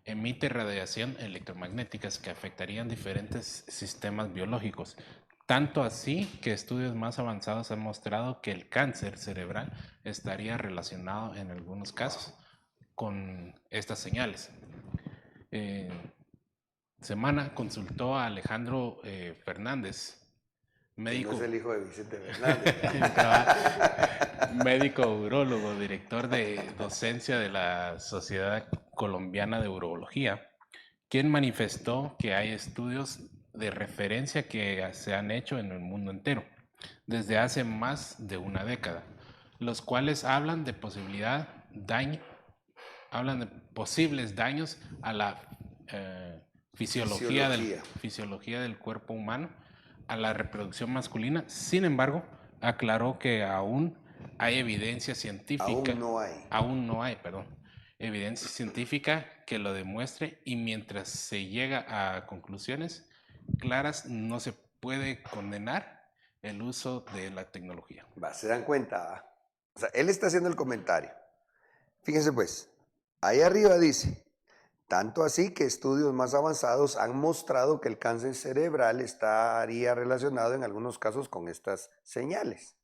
emite radiación electromagnética que afectarían diferentes sistemas biológicos. Tanto así que estudios más avanzados han mostrado que el cáncer cerebral estaría relacionado en algunos casos con estas señales. Semana consultó a Alejandro Fernández, médico, no es el hijo de Vicente Fernández. médico urólogo, director de docencia de la Sociedad Colombiana de Urología, quien manifestó que hay estudios de referencia que se han hecho en el mundo entero desde hace más de una década, los cuales hablan de posibles daños a la fisiología del cuerpo humano, a la reproducción masculina. Sin embargo, aclaró que aún hay evidencia científica. Aún no hay evidencia científica que lo demuestre, y mientras se llega a conclusiones claras no se puede condenar el uso de la tecnología. ¿Se dan cuenta? O sea, él está haciendo el comentario. Fíjense pues, ahí arriba dice, tanto así que estudios más avanzados han mostrado que el cáncer cerebral estaría relacionado en algunos casos con estas señales.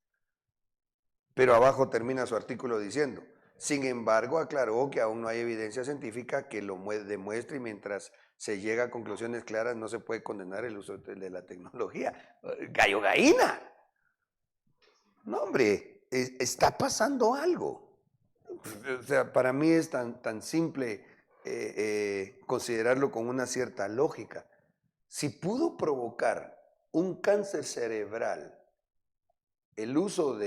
Pero abajo termina su artículo diciendo, sin embargo, aclaró que aún no hay evidencia científica que lo demuestre y mientras se llega a conclusiones claras no se puede condenar el uso de la tecnología. Gallo gallina. No, hombre, está pasando algo. O sea, para mí es tan simple considerarlo con una cierta lógica. Si pudo provocar un cáncer cerebral el uso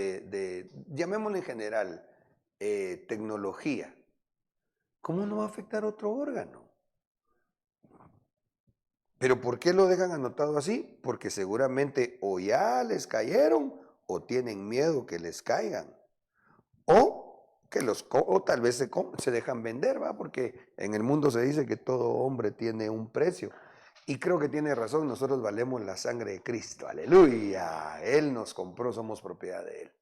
llamémoslo en general, tecnología, ¿cómo no va a afectar otro órgano? ¿Pero por qué lo dejan anotado así? Porque seguramente o ya les cayeron o tienen miedo que les caigan. O tal vez se dejan vender, ¿va? Porque en el mundo se dice que todo hombre tiene un precio. Y creo que tiene razón, nosotros valemos la sangre de Cristo, aleluya. Él nos compró, somos propiedad de Él.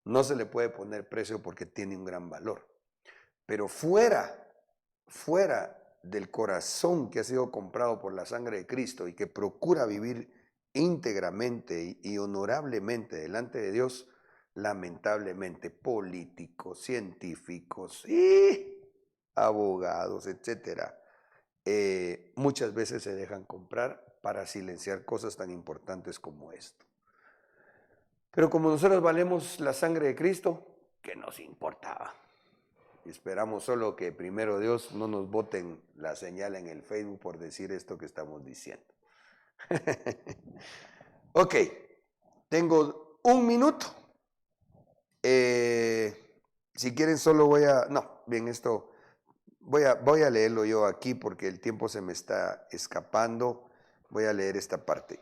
No se le puede poner precio porque tiene un gran valor. Pero fuera del corazón que ha sido comprado por la sangre de Cristo y que procura vivir íntegramente y honorablemente delante de Dios, lamentablemente políticos, científicos y abogados, etcétera, muchas veces se dejan comprar para silenciar cosas tan importantes como esto. Pero como nosotros valemos la sangre de Cristo, ¿qué nos importaba? Esperamos solo que primero Dios no nos boten la señal en el Facebook por decir esto que estamos diciendo. Ok, tengo 1 minuto. Si quieren solo voy a leerlo yo aquí porque el tiempo se me está escapando. Voy a leer esta parte.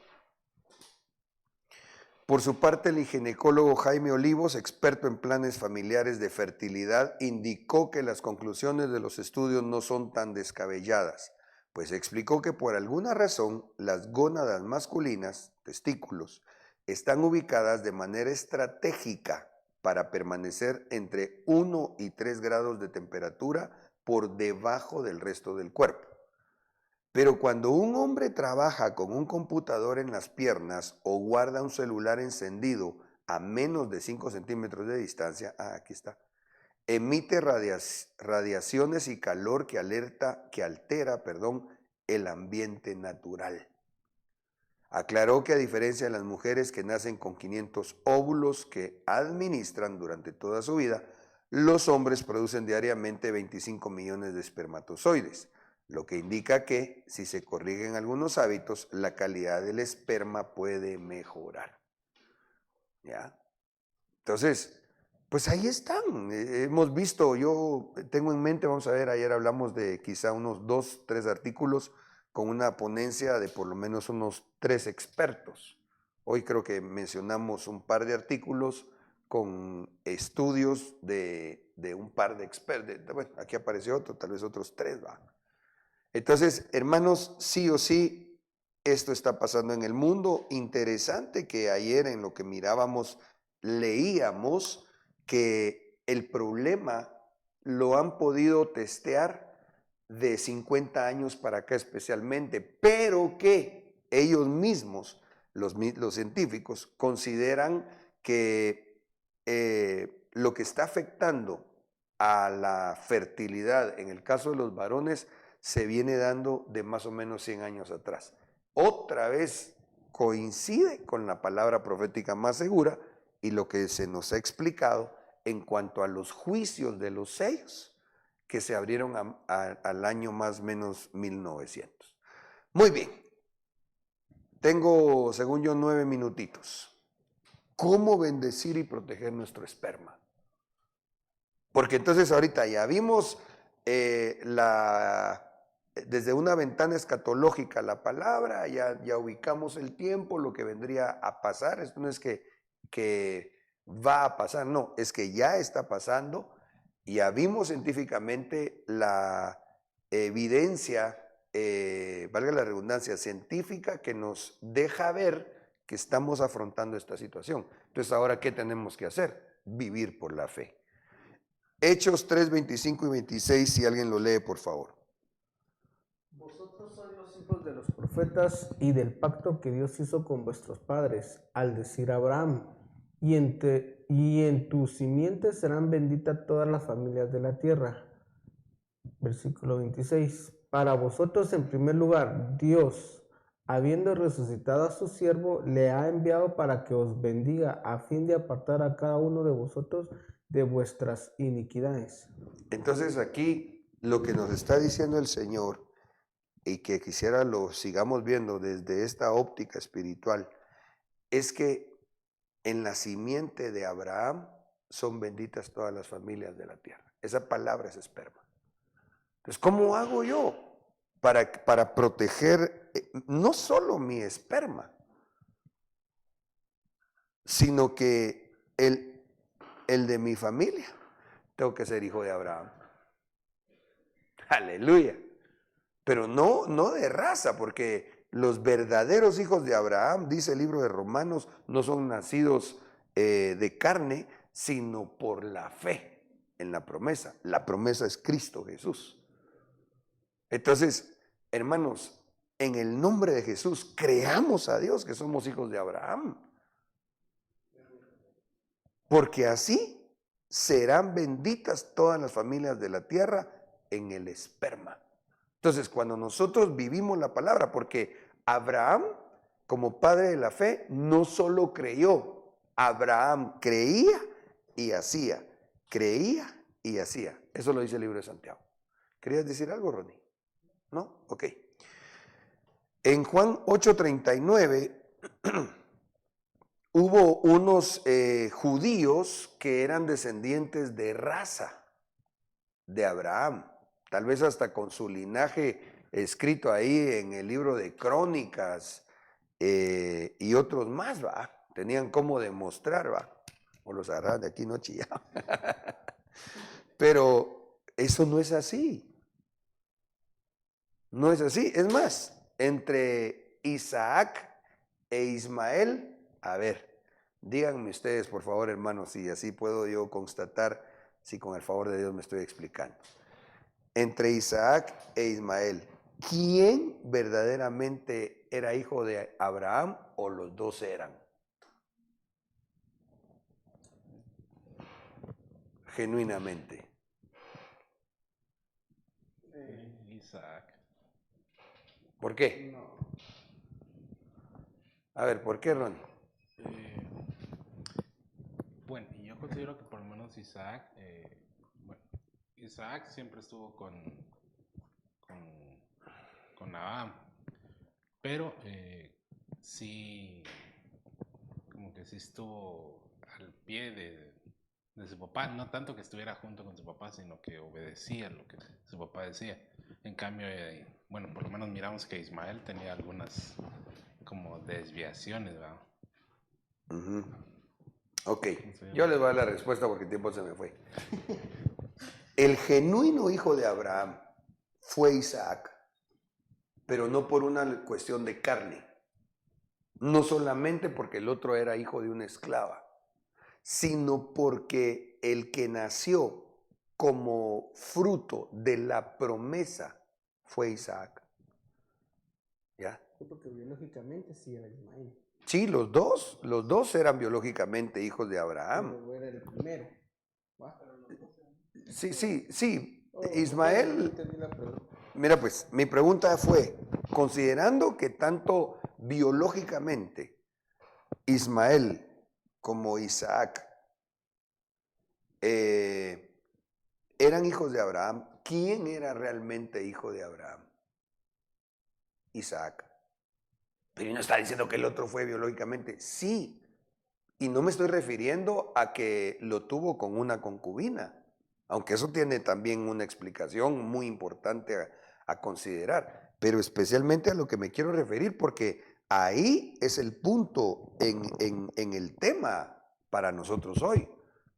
Por su parte, el ginecólogo Jaime Olivos, experto en planes familiares de fertilidad, indicó que las conclusiones de los estudios no son tan descabelladas, pues explicó que por alguna razón las gónadas masculinas, testículos, están ubicadas de manera estratégica para permanecer entre 1 y 3 grados de temperatura por debajo del resto del cuerpo. Pero cuando un hombre trabaja con un computador en las piernas o guarda un celular encendido a menos de 5 centímetros de distancia, aquí está, emite radiaciones y calor que altera el ambiente natural. Aclaró que a diferencia de las mujeres que nacen con 500 óvulos que administran durante toda su vida, los hombres producen diariamente 25 millones de espermatozoides, lo que indica que, si se corrigen algunos hábitos, la calidad del esperma puede mejorar. ¿Ya? Entonces, pues ahí están. Hemos visto, yo tengo en mente, vamos a ver, ayer hablamos de quizá unos 2, 3 artículos con una ponencia de por lo menos unos 3 expertos. Hoy creo que mencionamos un par de artículos con estudios de un par de expertos. Bueno, aquí apareció otro, tal vez otros 3, va. Entonces, hermanos, sí o sí, esto está pasando en el mundo. Interesante que ayer en lo que mirábamos, leíamos que el problema lo han podido testear de 50 años para acá especialmente, pero que ellos mismos, los científicos, consideran que lo que está afectando a la fertilidad en el caso de los varones se viene dando de más o menos 100 años atrás. Otra vez coincide con la palabra profética más segura y lo que se nos ha explicado en cuanto a los juicios de los sellos que se abrieron al año más o menos 1900. Muy bien, tengo según yo 9 minutitos. ¿Cómo bendecir y proteger nuestro esperma? Porque entonces ahorita ya vimos desde una ventana escatológica la palabra, ya ubicamos el tiempo, lo que vendría a pasar. Esto no es que va a pasar, no, es que ya está pasando. Ya vimos científicamente la evidencia, valga la redundancia, científica que nos deja ver que estamos afrontando esta situación. Entonces, ¿ahora qué tenemos que hacer? vivir por la fe. Hechos 3, 25 y 26, si alguien lo lee, por favor. Vosotros sois los hijos de los profetas y del pacto que Dios hizo con vuestros padres, al decir a Abraham, y en tu simiente serán benditas todas las familias de la tierra. Versículo 26. Para vosotros, en primer lugar, Dios, habiendo resucitado a su siervo, le ha enviado para que os bendiga, a fin de apartar a cada uno de vosotros de vuestras iniquidades. Entonces aquí lo que nos está diciendo el Señor, y que quisiera lo sigamos viendo desde esta óptica espiritual, es que en la simiente de Abraham son benditas todas las familias de la tierra. Esa palabra es esperma. Entonces, ¿cómo hago yo para proteger no solo mi esperma, sino que el de mi familia? Tengo que ser hijo de Abraham. Aleluya. Pero no de raza, porque los verdaderos hijos de Abraham, dice el libro de Romanos, no son nacidos de carne, sino por la fe en la promesa. La promesa es Cristo Jesús. Entonces, hermanos, en el nombre de Jesús, creamos a Dios que somos hijos de Abraham. Porque así serán benditas todas las familias de la tierra en el esperma. Entonces, cuando nosotros vivimos la palabra, porque Abraham, como padre de la fe, no solo creyó, Abraham creía y hacía, creía y hacía. Eso lo dice el libro de Santiago. ¿Querías decir algo, Ronnie? ¿No? Ok. En Juan 8:39 hubo unos judíos que eran descendientes de raza de Abraham, tal vez hasta con su linaje escrito ahí en el libro de Crónicas y otros más, ¿va? Tenían cómo demostrar, ¿va? O los agarraban de aquí no chillaban. Pero eso no es así. No es así. Es más, entre Isaac e Ismael, a ver, díganme ustedes, por favor, hermanos, y así puedo yo constatar si con el favor de Dios me estoy explicando. Entre Isaac e Ismael, ¿quién verdaderamente era hijo de Abraham o los dos eran? Genuinamente. Isaac. ¿Por qué? No. A ver, ¿por qué, Ron? Bueno, yo considero que por lo menos Isaac, Isaac siempre estuvo con Abraham, pero sí, como que sí estuvo al pie de su papá, no tanto que estuviera junto con su papá, sino que obedecía lo que su papá decía. En cambio, bueno, por lo menos miramos que Ismael tenía algunas como desviaciones, ¿verdad? Uh-huh. Ok, yo les voy a dar la respuesta porque el tiempo se me fue. El genuino hijo de Abraham fue Isaac, pero no por una cuestión de carne, no solamente porque el otro era hijo de una esclava, sino porque el que nació como fruto de la promesa fue Isaac. ¿Ya? Porque biológicamente sí era Ismael. Sí, los dos eran biológicamente hijos de Abraham. Pero era el primero. ¿Va? Sí. Oh, Ismael, no entendí la pregunta. mira pues, mi pregunta fue, considerando que tanto biológicamente Ismael como Isaac eran hijos de Abraham, ¿quién era realmente hijo de Abraham? Isaac. Pero no está diciendo que el otro fue biológicamente. Sí. Y no me estoy refiriendo a que lo tuvo con una concubina, aunque eso tiene también una explicación muy importante a considerar, pero especialmente a lo que me quiero referir, porque ahí es el punto en el tema para nosotros hoy.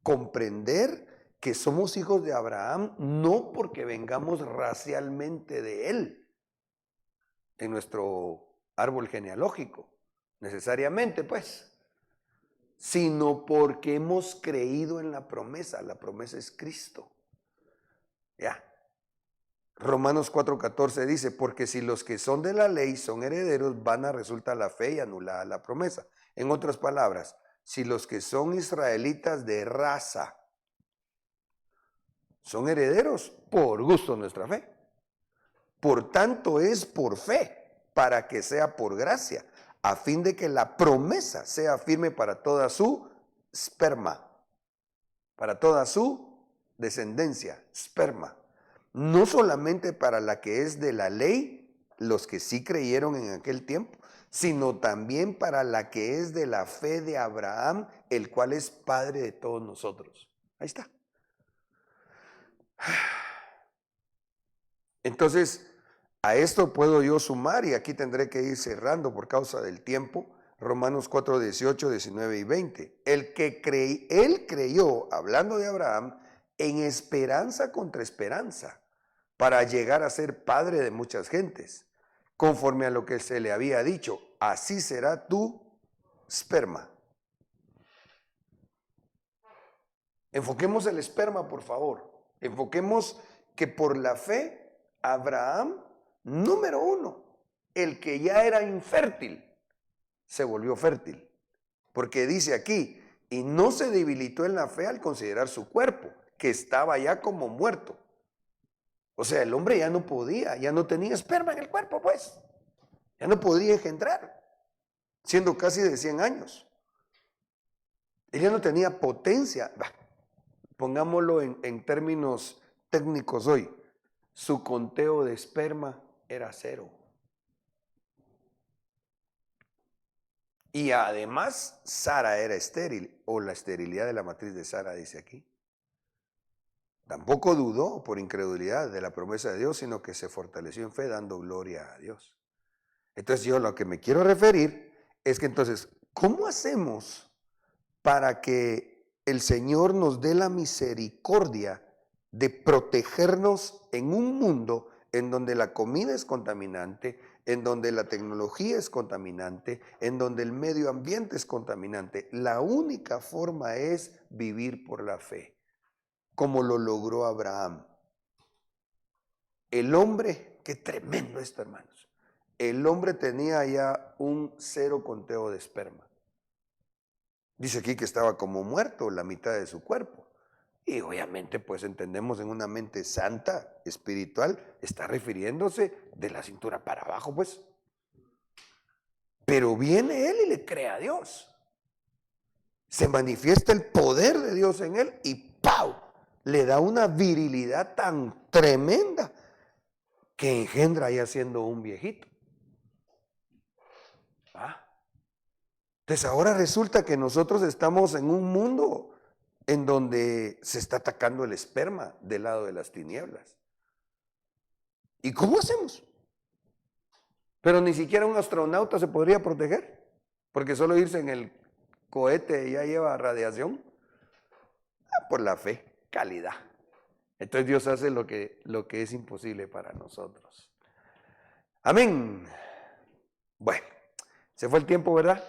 Comprender que somos hijos de Abraham no porque vengamos racialmente de él, en nuestro árbol genealógico, necesariamente pues, sino porque hemos creído en la promesa. La promesa es Cristo. Ya. Romanos 4:14 dice, porque si los que son de la ley son herederos, vana resulta la fe y anulada la promesa. En otras palabras, si los que son israelitas de raza son herederos, por gusto nuestra fe. Por tanto es por fe, para que sea por gracia, a fin de que la promesa sea firme para toda su esperma, para toda su descendencia, esperma. No solamente para la que es de la ley, los que sí creyeron en aquel tiempo, sino también para la que es de la fe de Abraham, el cual es padre de todos nosotros. Ahí está. Entonces, a esto puedo yo sumar, y aquí tendré que ir cerrando por causa del tiempo, Romanos 4, 18, 19 y 20. Él creyó, hablando de Abraham, en esperanza contra esperanza, para llegar a ser padre de muchas gentes, conforme a lo que se le había dicho, así será tu esperma. Enfoquemos el esperma, por favor. Enfoquemos que por la fe, Abraham, número uno, el que ya era infértil, se volvió fértil. Porque dice aquí, y no se debilitó en la fe al considerar su cuerpo, que estaba ya como muerto. O sea, el hombre ya no podía, ya no tenía esperma en el cuerpo, pues. Ya no podía engendrar, siendo casi de 100 años. Él ya no tenía potencia. Pongámoslo en términos técnicos hoy. Su conteo de esperma era 0. Y además, Sara era estéril, o la esterilidad de la matriz de Sara, dice aquí. Tampoco dudó por incredulidad de la promesa de Dios, sino que se fortaleció en fe dando gloria a Dios. Entonces yo lo que me quiero referir es que entonces, ¿cómo hacemos para que el Señor nos dé la misericordia de protegernos en un mundo en donde la comida es contaminante, en donde la tecnología es contaminante, en donde el medio ambiente es contaminante? La única forma es vivir por la fe, como lo logró Abraham. El hombre, qué tremendo esto, hermanos. El hombre tenía ya un 0 conteo de esperma. Dice aquí que estaba como muerto, la mitad de su cuerpo. Y obviamente pues entendemos en una mente santa, espiritual, está refiriéndose de la cintura para abajo, pues. Pero viene él y le cree a Dios. Se manifiesta el poder de Dios en él y ¡pau! Le da una virilidad tan tremenda que engendra ya siendo un viejito. Entonces ahora resulta que nosotros estamos en un mundo en donde se está atacando el esperma del lado de las tinieblas. ¿Y cómo hacemos? Pero ni siquiera un astronauta se podría proteger, porque solo irse en el cohete ya lleva radiación. Por la fe, calidad. Entonces Dios hace lo que es imposible para nosotros. Amén. Bueno, se fue el tiempo, ¿verdad?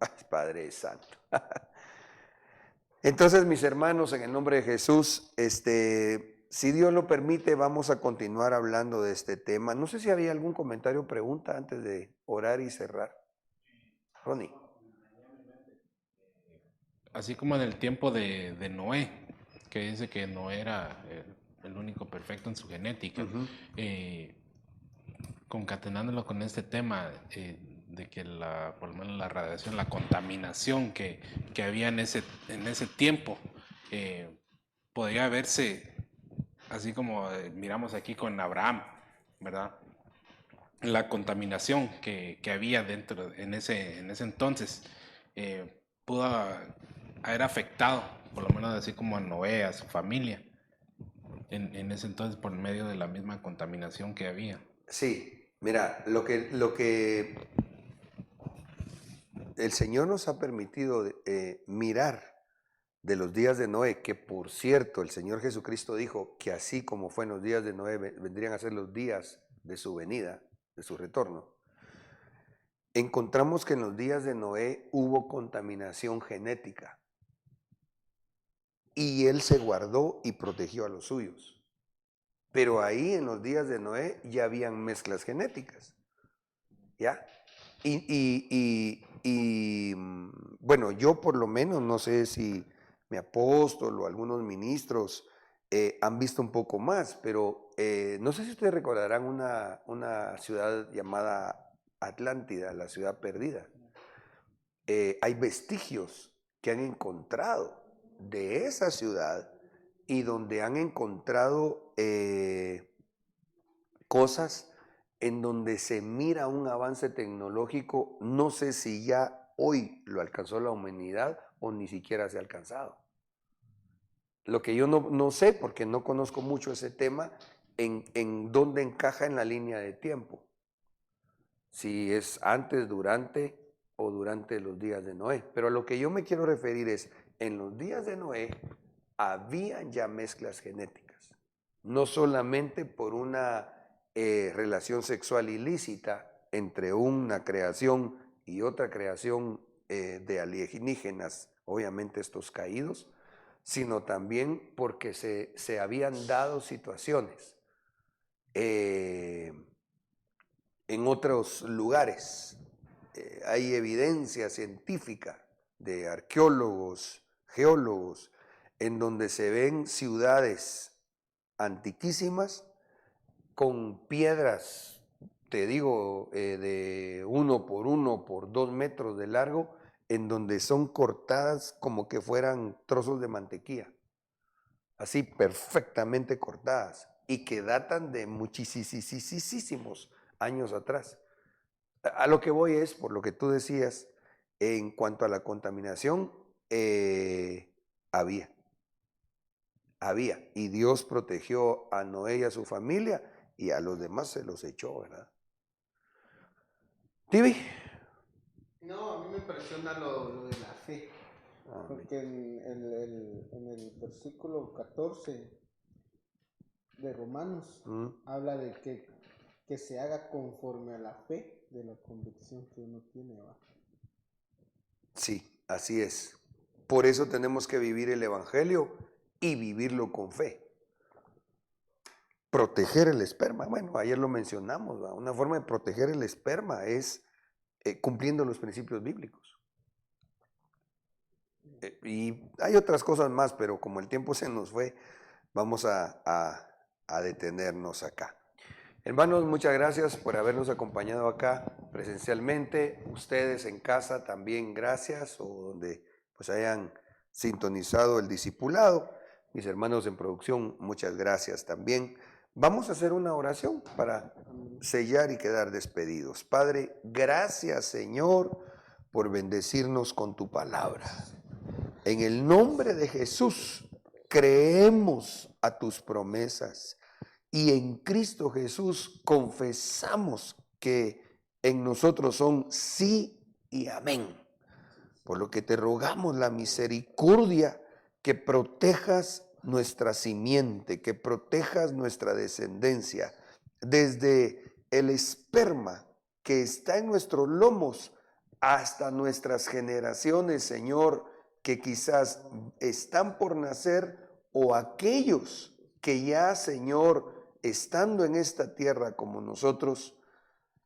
Ay, Padre Santo. Entonces, mis hermanos, en el nombre de Jesús, si Dios lo permite, vamos a continuar hablando de este tema. No sé si había algún comentario o pregunta antes de orar y cerrar. Ronnie. Así como en el tiempo de Noé, que dice que Noé era el único perfecto en su genética, concatenándolo con este tema de que por lo menos la radiación, la contaminación que había en ese tiempo, podría verse así como miramos aquí con Abraham, ¿verdad? La contaminación que había dentro en ese entonces pudo haber afectado, por lo menos así como a Noé, a su familia, en ese entonces por medio de la misma contaminación que había. Sí, mira, lo que el Señor nos ha permitido mirar de los días de Noé, que por cierto el Señor Jesucristo dijo que así como fue en los días de Noé, vendrían a ser los días de su venida, de su retorno. encontramos que en los días de Noé hubo contaminación genética y él se guardó y protegió a los suyos. Pero ahí en los días de Noé ya habían mezclas genéticas, ¿ya? Bueno, yo por lo menos, no sé si mi apóstol o algunos ministros han visto un poco más, pero no sé si ustedes recordarán una ciudad llamada Atlántida, la ciudad perdida. Hay vestigios que han encontrado de esa ciudad y donde han encontrado cosas en donde se mira un avance tecnológico, no sé si ya hoy lo alcanzó la humanidad o ni siquiera se ha alcanzado. Lo que yo no sé, porque no conozco mucho ese tema, en dónde encaja en la línea de tiempo. Si es antes, durante o durante los días de Noé. Pero a lo que yo me quiero referir es, en los días de Noé habían ya mezclas genéticas, no solamente por una relación sexual ilícita entre una creación y otra creación de alienígenas, obviamente estos caídos, sino también porque se habían dado situaciones en otros lugares. Hay evidencia científica de arqueólogos, geólogos, en donde se ven ciudades antiquísimas con piedras, te digo, de 1 por 1 por 2 metros de largo, en donde son cortadas como que fueran trozos de mantequilla, así perfectamente cortadas, y que datan de muchísimos años atrás. A lo que voy es, por lo que tú decías, en cuanto a la contaminación, había, y Dios protegió a Noé y a su familia, y a los demás se los echó, ¿verdad? ¿Tibi? No, a mí me impresiona lo de la fe, porque en el versículo 14 de Romanos habla de que se haga conforme a la fe de la convicción que uno tiene, ¿va? Sí, así es. Por eso tenemos que vivir el Evangelio y vivirlo con fe. Proteger el esperma, bueno, ayer lo mencionamos, ¿va? Una forma de proteger el esperma es cumpliendo los principios bíblicos. Y hay otras cosas más, pero como el tiempo se nos fue, vamos a detenernos acá. Hermanos, muchas gracias por habernos acompañado acá presencialmente. Ustedes en casa también gracias, o donde pues hayan sintonizado el discipulado. Mis hermanos en producción, muchas gracias también. Vamos a hacer una oración para sellar y quedar despedidos. Padre, gracias Señor por bendecirnos con tu palabra. En el nombre de Jesús, creemos a tus promesas y en Cristo Jesús confesamos que en nosotros son sí y amén. Por lo que te rogamos la misericordia, que protejas nuestra simiente, que protejas nuestra descendencia, desde el esperma que está en nuestros lomos hasta nuestras generaciones, Señor, que quizás están por nacer, o aquellos que ya, Señor, estando en esta tierra como nosotros,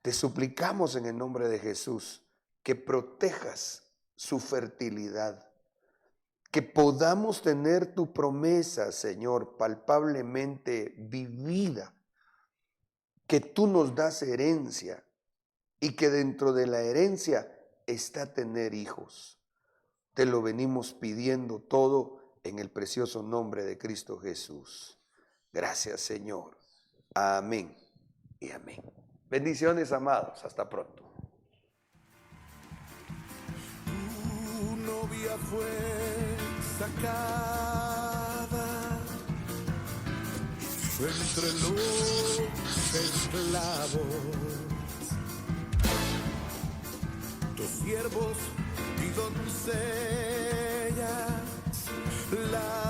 te suplicamos en el nombre de Jesús que protejas su fertilidad, que podamos tener tu promesa, Señor, palpablemente vivida, que tú nos das herencia y que dentro de la herencia está tener hijos. Te lo venimos pidiendo todo en el precioso nombre de Cristo Jesús. Gracias, Señor. Amén y amén. Bendiciones, amados. Hasta pronto. Tu novia fue sacada entre los esclavos, tus siervos y doncellas, la